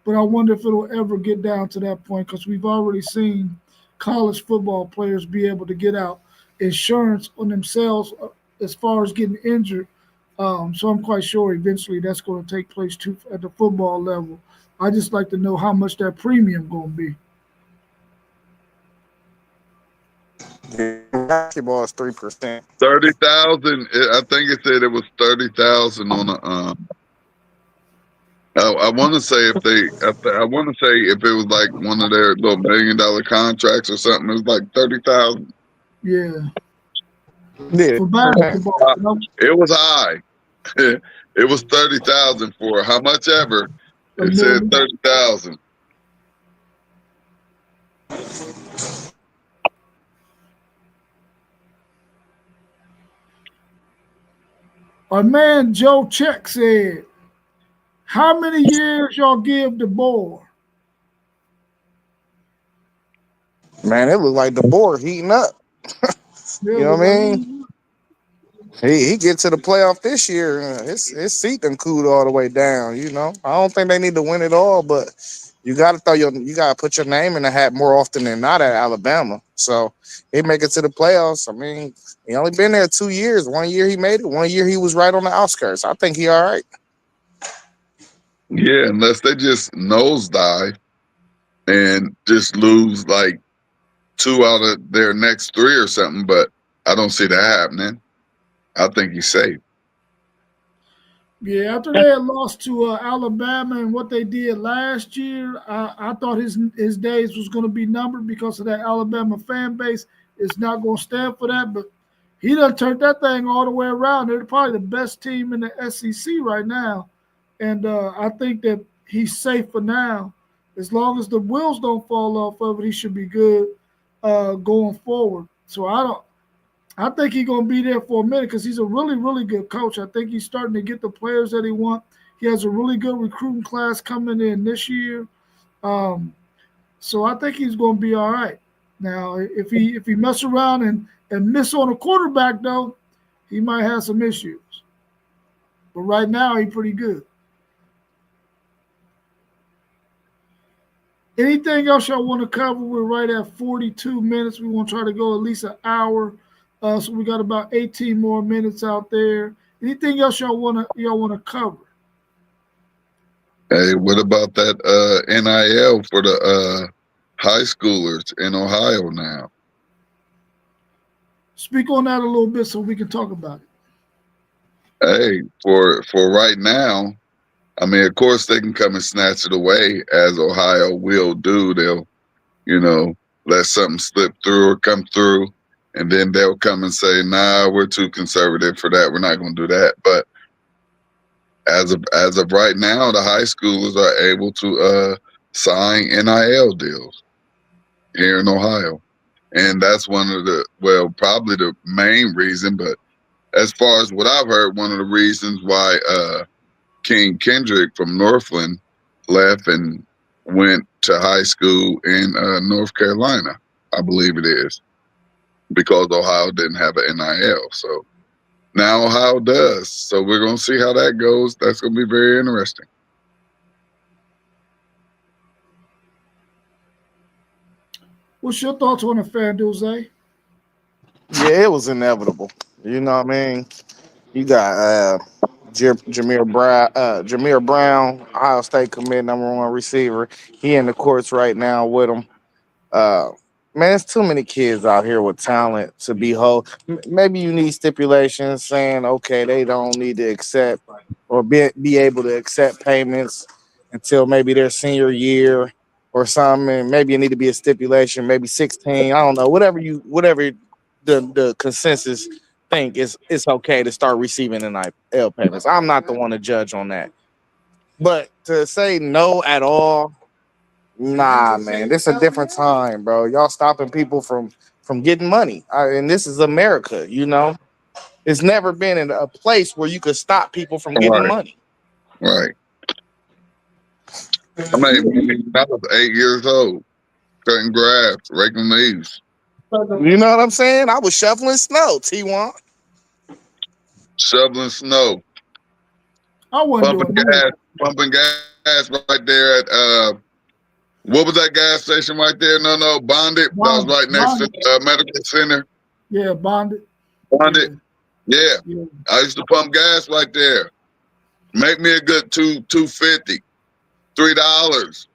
A: but I wonder if it'll ever get down to that point because we've already seen college football players be able to get out insurance on themselves as far as getting injured. So I'm quite sure eventually that's going to take place too at the football level. I just like to know how much that premium going to be.
B: Basketball is 3%.
C: 30,000. I think it said it was 30,000 on a. I want to say if they. I want to say if it was like one of their little $1 million contracts or something, it was like 30,000.
A: Yeah,
B: Yeah,
A: for
B: 3%.
A: basketball,
C: It was high. It was 30,000 for how much ever.
A: a
C: It said
A: million.
C: 30,000.
A: Our man Joe Check said, "How many years y'all give the board?"
B: Man, it looked like the board heating up.
A: Yeah,
B: You know
A: look
B: what I
A: like
B: mean? He get to the playoff this year. His seat done cooled all the way down. I don't think they need to win it all, but you gotta put your name in the hat more often than not at Alabama. So he make it to the playoffs. I mean, he only been there 2 years. 1 year he made it. 1 year he was right on the outskirts. I think he all right.
C: Yeah, unless they just nosedive and just lose like two out of their next three or something. But I don't see that happening. I think he's safe.
A: Yeah, after they had lost to Alabama and what they did last year, I thought his days was going to be numbered because of that Alabama fan base. It's not going to stand for that, but he done turned that thing all the way around. They're probably the best team in the SEC right now, and I think that he's safe for now. As long as the wheels don't fall off of it, he should be good going forward. So I think he's gonna be there for a minute because he's a really, really good coach. I think he's starting to get the players that he wants. He has a really good recruiting class coming in this year. Um, so I think he's gonna be all right. Now, if he mess around and miss on a quarterback though, he might have some issues. But right now he's pretty good. Anything else y'all want to cover? We're right at 42 minutes. We want to try to go at least an hour. So we got about 18 more minutes out there. Anything else y'all want to cover?
C: Hey, what about that NIL for the high schoolers in Ohio now?
A: Speak on that a little bit so we can talk about it.
C: Hey, for right now, I mean, of course they can come and snatch it away as Ohio will do. They'll, you know, let something slip through or come through, and then they'll come and say, "Nah, we're too conservative for that. We're not going to do that." But as of right now, the high schoolers are able to sign NIL deals here in Ohio, and that's one of probably the main reason. But as far as what I've heard, one of the reasons why King Kendrick from Northland left and went to high school in North Carolina, I believe it is, because Ohio didn't have an NIL. So now Ohio does. So we're going to see how that goes. That's going to be very interesting.
A: What's your thoughts on the FanDuel, Zay?
B: Yeah, it was inevitable. You know what I mean? You got Jameer Brown, Ohio State commit #1 receiver. He in the courts right now with him. Uh, man, there's too many kids out here with talent to be whole. Maybe you need stipulations saying, okay, they don't need to accept or be able to accept payments until maybe their senior year or something. And maybe it need to be a stipulation, maybe 16. I don't know. Whatever the consensus think it's okay to start receiving NIL payments. I'm not the one to judge on that. But to say no at all, nah, man, this a different time, bro. Y'all stopping people from getting money, and this is America. It's never been in a place where you could stop people from getting
C: Right,
B: money.
C: right. I mean, I was 8 years old, cutting grass, raking leaves,
B: You know what I'm saying? I was shoveling snow, T1.
C: shoveling snow,
A: I wasn't
C: pumping
A: doing none of
C: gas,
A: that.
C: pumping gas right there at what was that gas station right there? No, Bonded. That was
A: Bonded,
C: right next to
A: bonded.
C: the medical center.
A: Yeah, bonded.
C: Bonded.
A: Yeah,
C: Yeah,
A: yeah.
C: I used to pump gas right there. Make me a good 250, $3.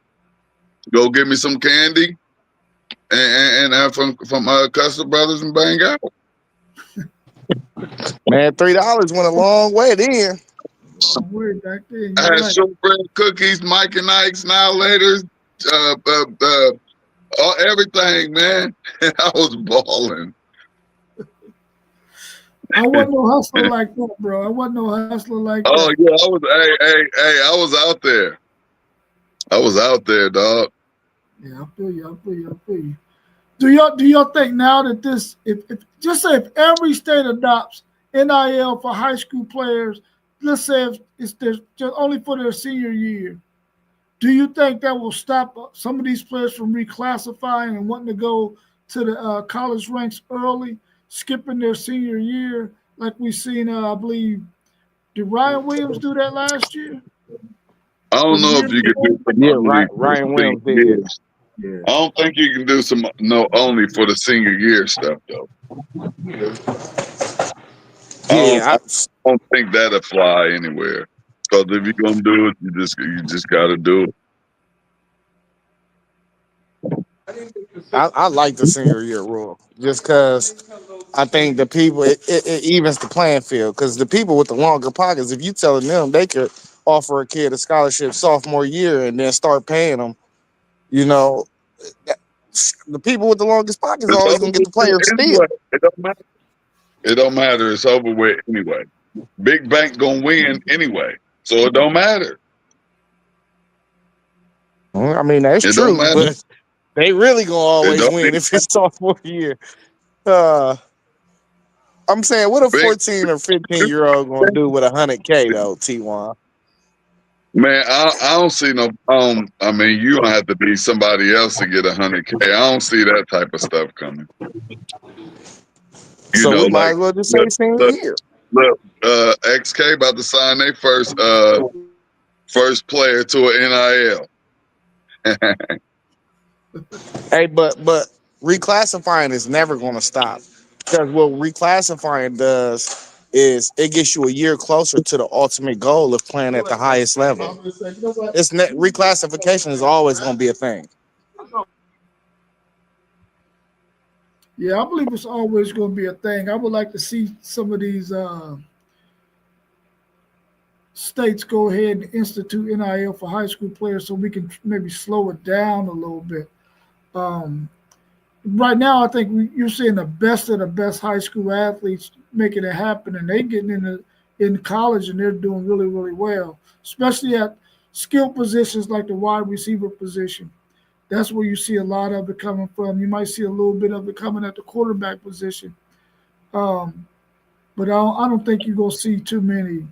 C: Go get me some candy and from Custer Brothers and bang out.
B: Man, $3 went a long way then.
A: Long way back then.
C: I
A: You're
C: had
A: right.
C: shortbread cookies, Mike and Ike's, now later, uh, uh, uh, everything, man. I was balling.
A: I wasn't no hustler like that, bro. I wasn't no hustler like
C: Oh
A: that.
C: yeah, I was. Hey, I was out there. I was out there, dog.
A: Yeah, I feel you. I feel you. I feel you. Do y'all think now that this if just say if every state adopts NIL for high school players, let's say if it's just only for their senior year, do you think that will stop some of these players from reclassifying and wanting to go to the college ranks early, skipping their senior year? like we seen. I believe did Ryan Williams do that last year
C: I
A: or
C: don't
A: the
C: know
A: year
C: if you can
A: before?
C: do some
B: Yeah,
C: only for
B: Ryan
C: senior
B: Williams did.
C: years.
A: Yeah.
C: I don't think you can do some no only for the senior year stuff though.
B: Yeah,
C: I don't think that apply anywhere. Because if you're gonna do it, you just got to do it.
B: I like the senior year rule just because I think the people it evens the playing field because the people with the longer pockets, if you telling them they could offer a kid a scholarship sophomore year and then start paying them, you know, that- the people with the longest pockets are
C: It's
B: always
C: over
B: gonna get
C: with
B: the player
C: anyway.
B: still.
C: It don't matter. It don't matter. It's over with anyway. Big bank gonna win anyway, so it don't matter.
B: Well, I mean that's
C: It don't
B: true,
C: matter.
B: but they really gonna
C: It
B: always
C: don't
B: win
C: even
B: if it's sophomore year. Uh, I'm saying, what a
C: big
B: 14 or 15-year-old gonna do with 100K though, T1?
C: man. I don't see no. I mean, you don't have to be somebody else to get 100K. I don't see that type of stuff coming. You
B: So
C: know,
B: we might
C: like
B: as well just say
C: look,
B: senior
C: look,
B: year.
C: look. XK about to sign their first player to an NIL.
B: Hey, but reclassifying is never going to stop because what reclassifying does is it gets you a year closer to the ultimate goal of playing at the highest level. Reclassification is always going to be a thing.
A: Yeah, I believe it's always going to be a thing. I would like to see some of these states go ahead and institute NIL for high school players so we can maybe slow it down a little bit. Um, right now, I think you're seeing the best high school athletes making it happen, and they getting in college and they're doing really really well, especially at skill positions like the wide receiver position. That's where you see a lot of it coming from. You might see a little bit of it coming at the quarterback position, um, but I don't think you're gonna see too many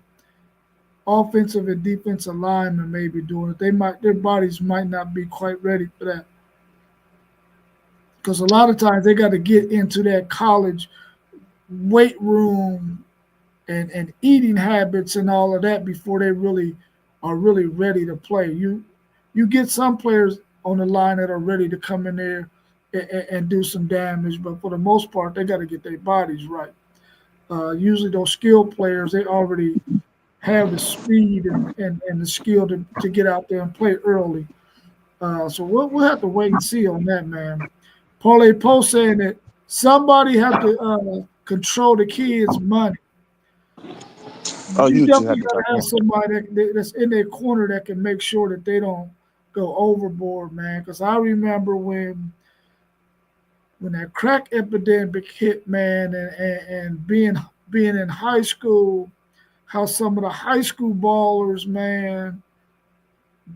A: offensive and defensive linemen maybe doing it. They might their bodies might not be quite ready for that because a lot of times they got to get into that college weight room and eating habits and all of that before they really are really ready to play. You get some players on the line that are ready to come in there and do some damage, but for the most part, they got to get their bodies right. Usually, those skilled players they already have the speed and the skill to get out there and play early. So we'll have to wait and see on that, man. Parlay Post saying that somebody have to control the kids' money.
B: Oh,
A: You
B: you just
A: definitely
B: have to
A: got
B: jump
A: to have
B: in.
A: somebody that's in their corner that can make sure that they don't go overboard, man. Because I remember when that crack epidemic hit, man, and being in high school, how some of the high school ballers, man,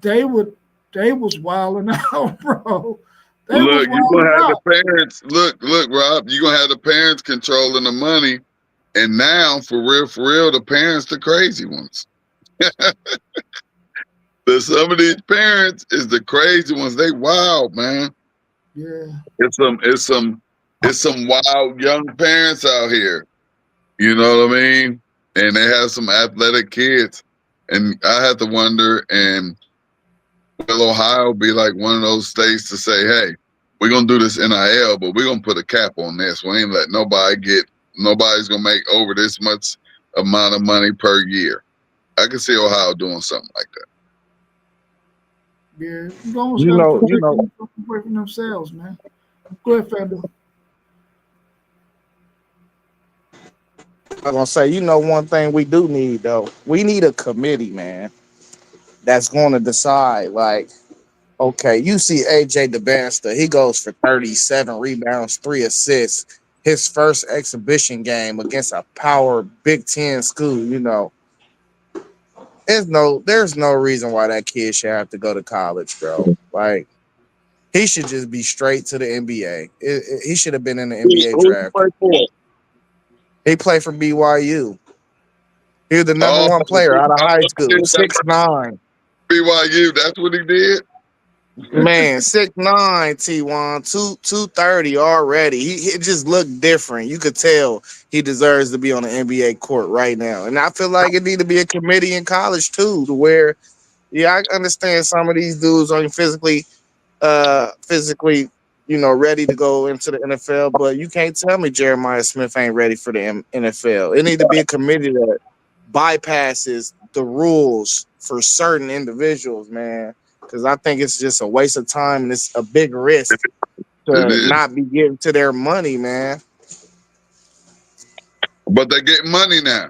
A: they would they was wilding out, bro. They was
C: Look, you gonna
A: wilding
C: have the
A: out.
C: parents. Look, Rob. You gonna have the parents controlling the money, and now for real, the parents the crazy ones. But some of these parents is the crazy ones. They wild, man.
A: Yeah,
C: It's some, it's some, it's some wild young parents out here. You know what I mean? And they have some athletic kids, and I have to wonder. And will Ohio be like one of those states to say, "Hey, we're gonna do this NIL, but we're gonna put a cap on this. We ain't let nobody get. Nobody's gonna make over this much amount of money per year." I can see Ohio doing something like that.
A: yeah. You almost
B: You
A: got to
B: know, you
A: protect
B: know,
A: them from themselves, man. Go ahead, Fando.
B: I'm gonna say, one thing we do need though, we need a committee, man, that's going to decide. Like, okay, you see AJ DeBanster, he goes for 37 rebounds, 3 assists. His first exhibition game against a power Big Ten school. There's no reason why that kid should have to go to college, bro. Like, he should just be straight to the NBA. He should have been in the NBA
C: Who you
B: draft.
C: play for?
B: He played for BYU. He was the number
C: Oh,
B: one player out of
C: I
B: high
C: thought he
B: school,
C: did that
B: 6'9".
C: BYU. That's what he did.
B: Man, 6'9", T1, 230 already. He just looked different. You could tell he deserves to be on the NBA court right now. And I feel like it need to be a committee in college too, to where yeah, I understand some of these dudes are physically, ready to go into the NFL, but you can't tell me Jeremiah Smith ain't ready for the NFL. It need to be a committee that bypasses the rules for certain individuals, man. Because I think it's just a waste of time and it's a big risk
C: It
B: to
C: is.
B: not be given to their money, man.
C: But they get money now.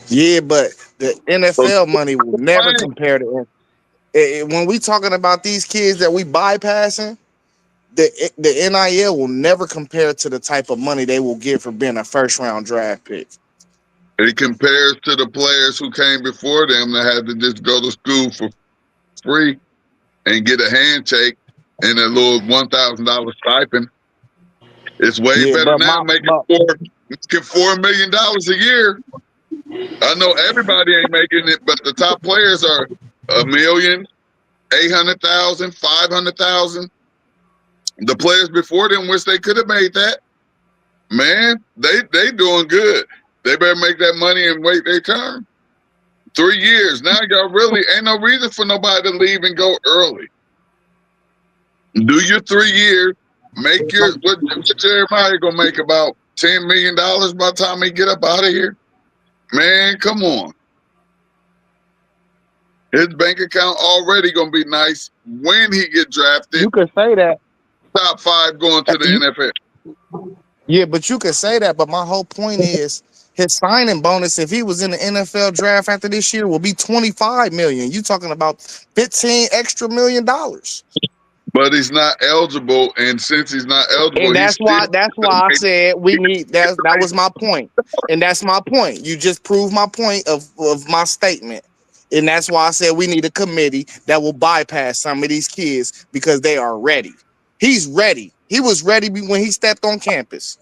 B: Yeah, but the
C: So
B: NFL money will never
C: fine.
B: compare to when we talking about these kids that we bypassing. The NIL will never compare to the type of money they will get for being a first round draft pick.
C: It compares to the players who came before them that had to just go to school for free and get a handshake and a little $1,000 stipend. It's way
B: Yeah,
C: better
B: but
C: now making $4 million a year. I know everybody ain't making it, but the top players are 1,000,000, 800,000, 500,000. The players before them wish they could have made that. Man, they doing good. They better make that money and wait their turn. 3 years. Now y'all really ain't no reason for nobody to leave and go early. Do your 3 years. Make your what Jeremiah gonna make about $10 million by the time he get up out of here. Man, come on. His bank account already gonna be nice when he get drafted.
B: you could say that.
C: Top five going to the
B: You,
C: NFL.
B: yeah, but you could say that. But my whole point is his signing bonus, if he was in the NFL draft after this year, will be 25 million. You talking about 15 extra $1 million.
C: But he's not eligible, and since he's not eligible,
B: And
C: he's still
B: that's why I said we need that was my point. And that's my point. You just proved my point of my statement. And that's why I said we need a committee that will bypass some of these kids because they are ready. He's ready. He was ready when he stepped on campus.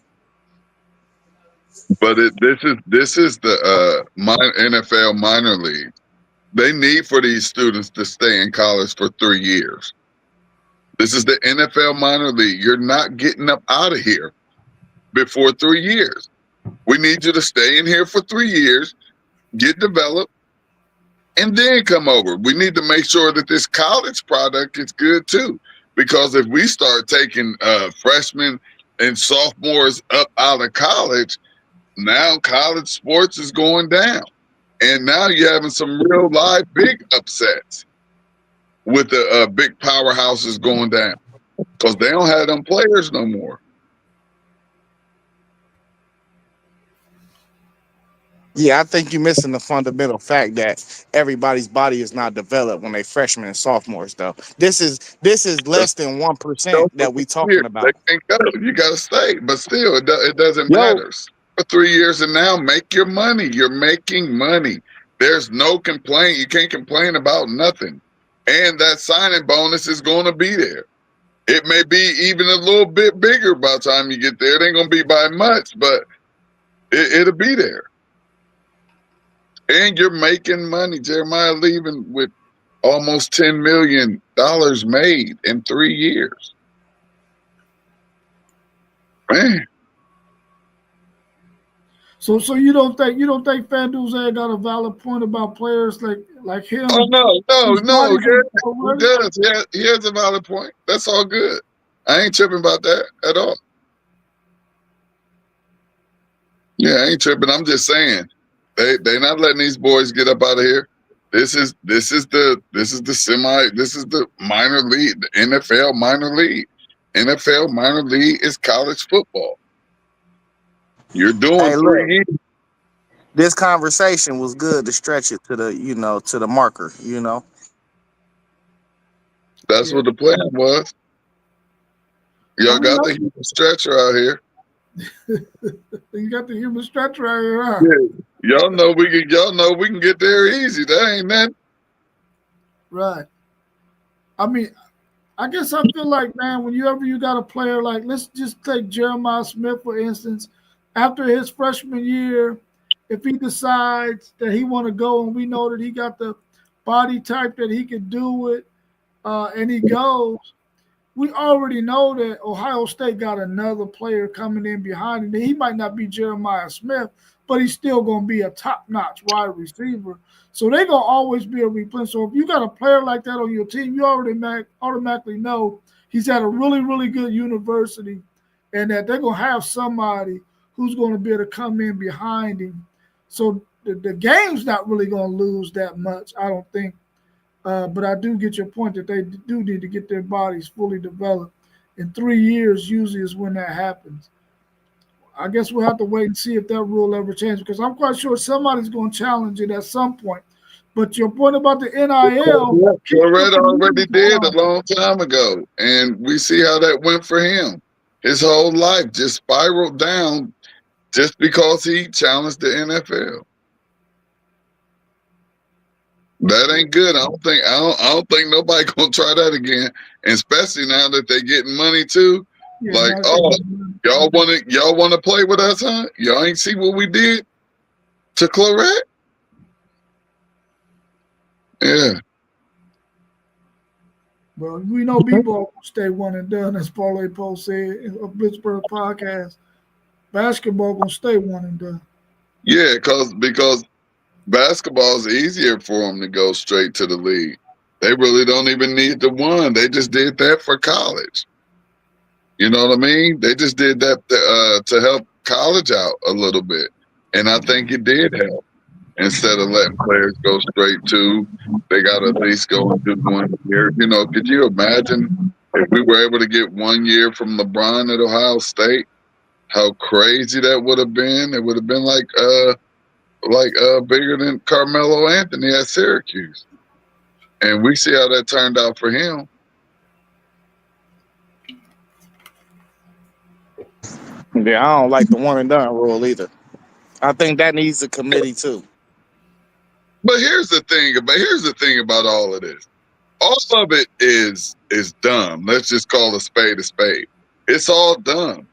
C: But this is the NFL minor league. They need for these students to stay in college for 3 years. This is the NFL minor league. You're not getting up out of here before 3 years. We need you to stay in here for 3 years, get developed, and then come over. We need to make sure that this college product is good too. Because if we start taking freshmen and sophomores up out of college, now college sports is going down. And now you're having some real live big upsets with the big powerhouses going down because they don't have them players no more.
B: Yeah, I think you're missing the fundamental fact that everybody's body is not developed when they freshmen and sophomores. Though this is less than 1% that we
C: Here,
B: talking
C: they
B: about.
C: can't go. You got to stay. But still, it doesn't
B: Yo,
C: matter. For 3 years and now, make your money. You're making money. There's no complaint. You can't complain about nothing. And that signing bonus is going to be there. It may be even a little bit bigger by the time you get there. It ain't going to be by much, but it'll be there. And you're making money. Jeremiah leaving with almost $10 million made in 3 years. Man.
A: So you don't think FanDuel's got a valid point about players like
C: Oh
A: him whose
C: no.
A: bodies
C: Yeah,
A: are so
C: he
A: ready?
C: does. Yeah, he has a valid point. That's all good. I ain't tripping about that at all. Yeah, I ain't tripping. I'm just saying they not letting these boys get up out of here. This is the minor league, the NFL minor league. NFL minor league is college football. You're doing
B: hey,
C: three
B: look,
C: years.
B: this conversation was good to stretch it to the marker.
C: That's
A: Yeah.
C: what the plan was.
A: I
C: Y'all
A: mean,
C: got the human stretcher out here.
A: you got the human stretcher right here, huh?
C: Yeah. Y'all know we can get there easy. That ain't nothing.
A: Right. I mean, I guess I feel like, man, whenever you got a player like, let's just take Jeremiah Smith for instance, after his freshman year, if he decides that he want to go, and we know that he got the body type that he could do it, and he goes, we already know that Ohio State got another player coming in behind him. He might not be Jeremiah Smith, but he's still going to be a top-notch wide receiver. So they're going to always be a replenish. So if you got a player like that on your team, you already automatically know he's at a really, really good university and that they're going to have somebody who's going to be able to come in behind him. So the game's not really going to lose that much, I don't think. But I do get your point that they do need to get their bodies fully developed. In 3 years, usually is when that happens. I guess we'll have to wait and see if that rule ever changes because I'm quite sure somebody's going to challenge it at some point. But your point about the NIL,
C: Loretta already did a long time ago, and we see how that went for him. His whole life just spiraled down just because he challenged the NFL. That ain't good. I don't think nobody gonna try that again. And especially now that they getting money too.
A: yeah,
C: Like, oh, y'all wanna play with us, huh? Y'all ain't see what we did to Claret? Yeah.
A: well, we know B-ball will stay one and done, as Parlay Post said in a Pittsburgh podcast. Basketball gonna stay one and done.
C: Yeah, because basketball is easier for them to go straight to the league. They really don't even need the one. They just did that for college. You know what I mean? They just did that to help college out a little bit, and I think it did help. Instead of letting players go straight to, they got to at least go and do 1 year. You know, could you imagine if we were able to get 1 year from LeBron at Ohio State? How crazy that would have been! It would have been like bigger than Carmelo Anthony at Syracuse. And we see how that turned out for him.
B: Yeah, I don't like the one and done rule either. I think that needs a committee too.
C: But here's the thing about all of this. All of it is dumb. Let's just call a spade a spade. It's all dumb.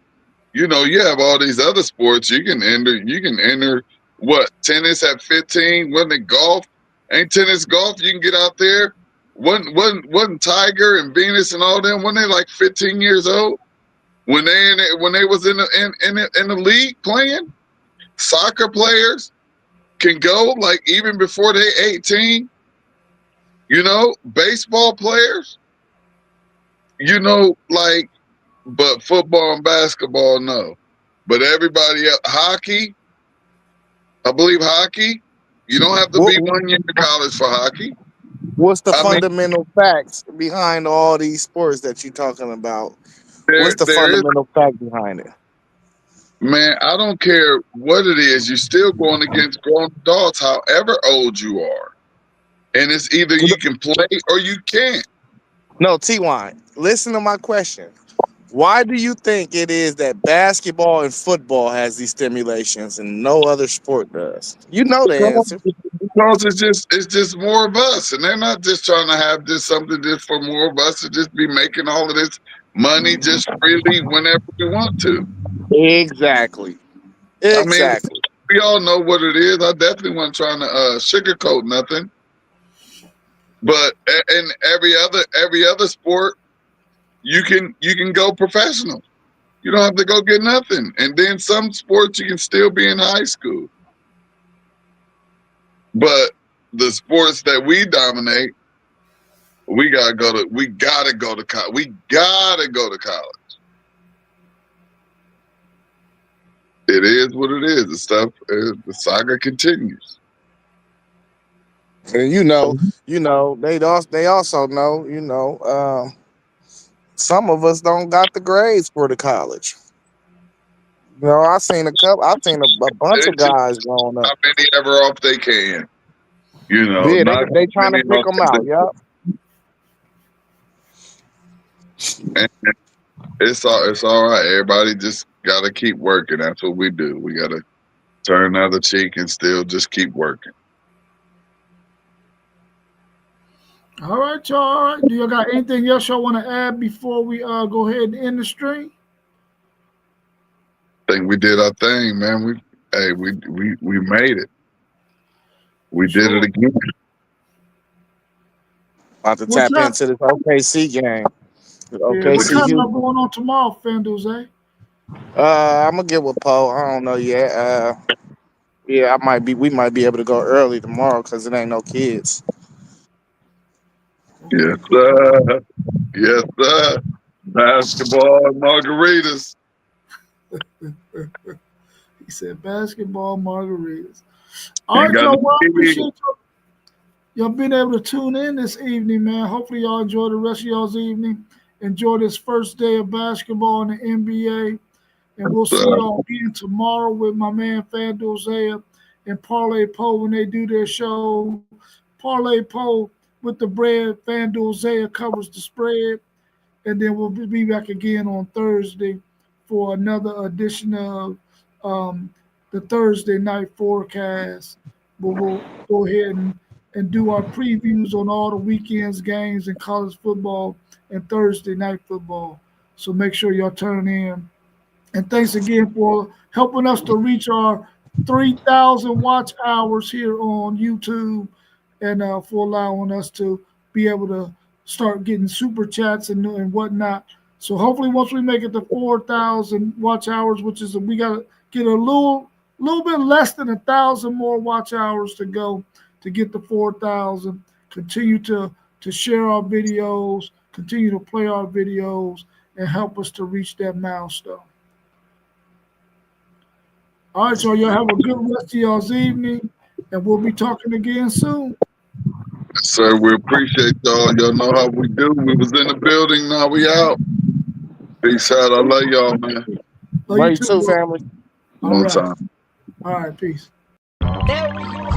C: You know, you have all these other sports. You can enter what, tennis at 15? Wasn't it golf? Ain't tennis golf? You can get out there. Wasn't Tiger and Venus and all them, weren't they like 15 years old? When they was in the league playing? Soccer players can go like even before they 18. You know, baseball players, like, but football and basketball, no. But everybody else, hockey, I believe hockey, you don't have to
B: What,
C: be 1 year in college for hockey.
B: what's the
C: I mean,
B: fundamental facts behind all these sports that you're talking about?
C: there
B: What's the
C: there is,
B: fundamental fact behind it?
C: man, I don't care what it is, you're still going against grown adults, however old you are. And it's either you can play or you can't.
B: No, T-Wine, listen to my question. Why do you think it is that basketball and football has these stimulations and no other sport does? You know the answer.
C: Because it's just more of us, and they're not just trying to have this something just for more of us to just be making all of this money just freely whenever we want to.
B: Exactly.
C: I mean,
B: Exactly.
C: we all know what it is. I definitely wasn't trying to sugarcoat nothing. But in every other sport, you can go professional. You don't have to go get nothing. And then some sports you can still be in high school. But the sports that we dominate, we gotta go to college. We gotta go to college. It is what it is. The saga continues.
B: And they also know, some of us don't got the grades for the college. I seen a bunch of
C: It's just
B: guys growing up.
C: how many ever off they can.
B: Yeah, they
C: Not
B: they trying to
C: many
B: pick
C: off
B: them out. Yup.
C: and it's all right. Everybody just gotta keep working. That's what we do. We gotta turn the other cheek and still just keep working.
A: All right, y'all. All right. Do y'all got anything else y'all want to add before we go ahead and end the stream?
C: Think we did our thing, man. We made it. We did it
A: Sure.
C: again.
B: About to
A: What's
B: tap
A: up?
B: into this OKC game. The
A: Yeah, what
B: OKC
A: time y'all
B: Houston.
A: going on tomorrow, FanDuel, eh?
B: I'm gonna get with Poe. I don't know yet. Yeah, I might be. We might be able to go early tomorrow because it ain't no kids.
A: Okay,
C: Yes,
A: cool.
C: sir. Yes, sir. Basketball and margaritas.
A: He said basketball margaritas. All
C: Ain't
A: right,
C: got
A: y'all.
C: no
A: Well, I
C: kids.
A: appreciate y'all being able to tune in this evening, man. Hopefully, y'all enjoy the rest of y'all's evening. Enjoy this first day of basketball in the NBA. And we'll see
C: Uh,
A: y'all again tomorrow with my man FanDuel Zaya and Parlay Poe when they do their show. Parlay Poe with the bread, FanDuel Zaya covers the spread. And then we'll be back again on Thursday for another edition of um, the Thursday night forecast. But we'll go ahead and do our previews on all the weekend's games in college football and Thursday night football. So make sure y'all turn in. And thanks again for helping us to reach our 3,000 watch hours here on YouTube and for allowing us to be able to start getting super chats and whatnot. So hopefully once we make it to 4,000 watch hours, which is we got to get a little bit less than 1,000 more watch hours to go to get to 4,000. Continue to share our videos, continue to play our videos, and help us to reach that milestone. All right, y'all. Y'all have a good rest of y'all's evening, and we'll be talking again soon.
C: sir, we appreciate y'all. Y'all know how we do. We was in the building. Now we out. Peace out. I love y'all, man.
A: Love you
B: Love you
A: too,
B: too,
A: bro.
B: family.
A: All
C: One
A: right.
C: time.
A: All right. Peace.
D: There we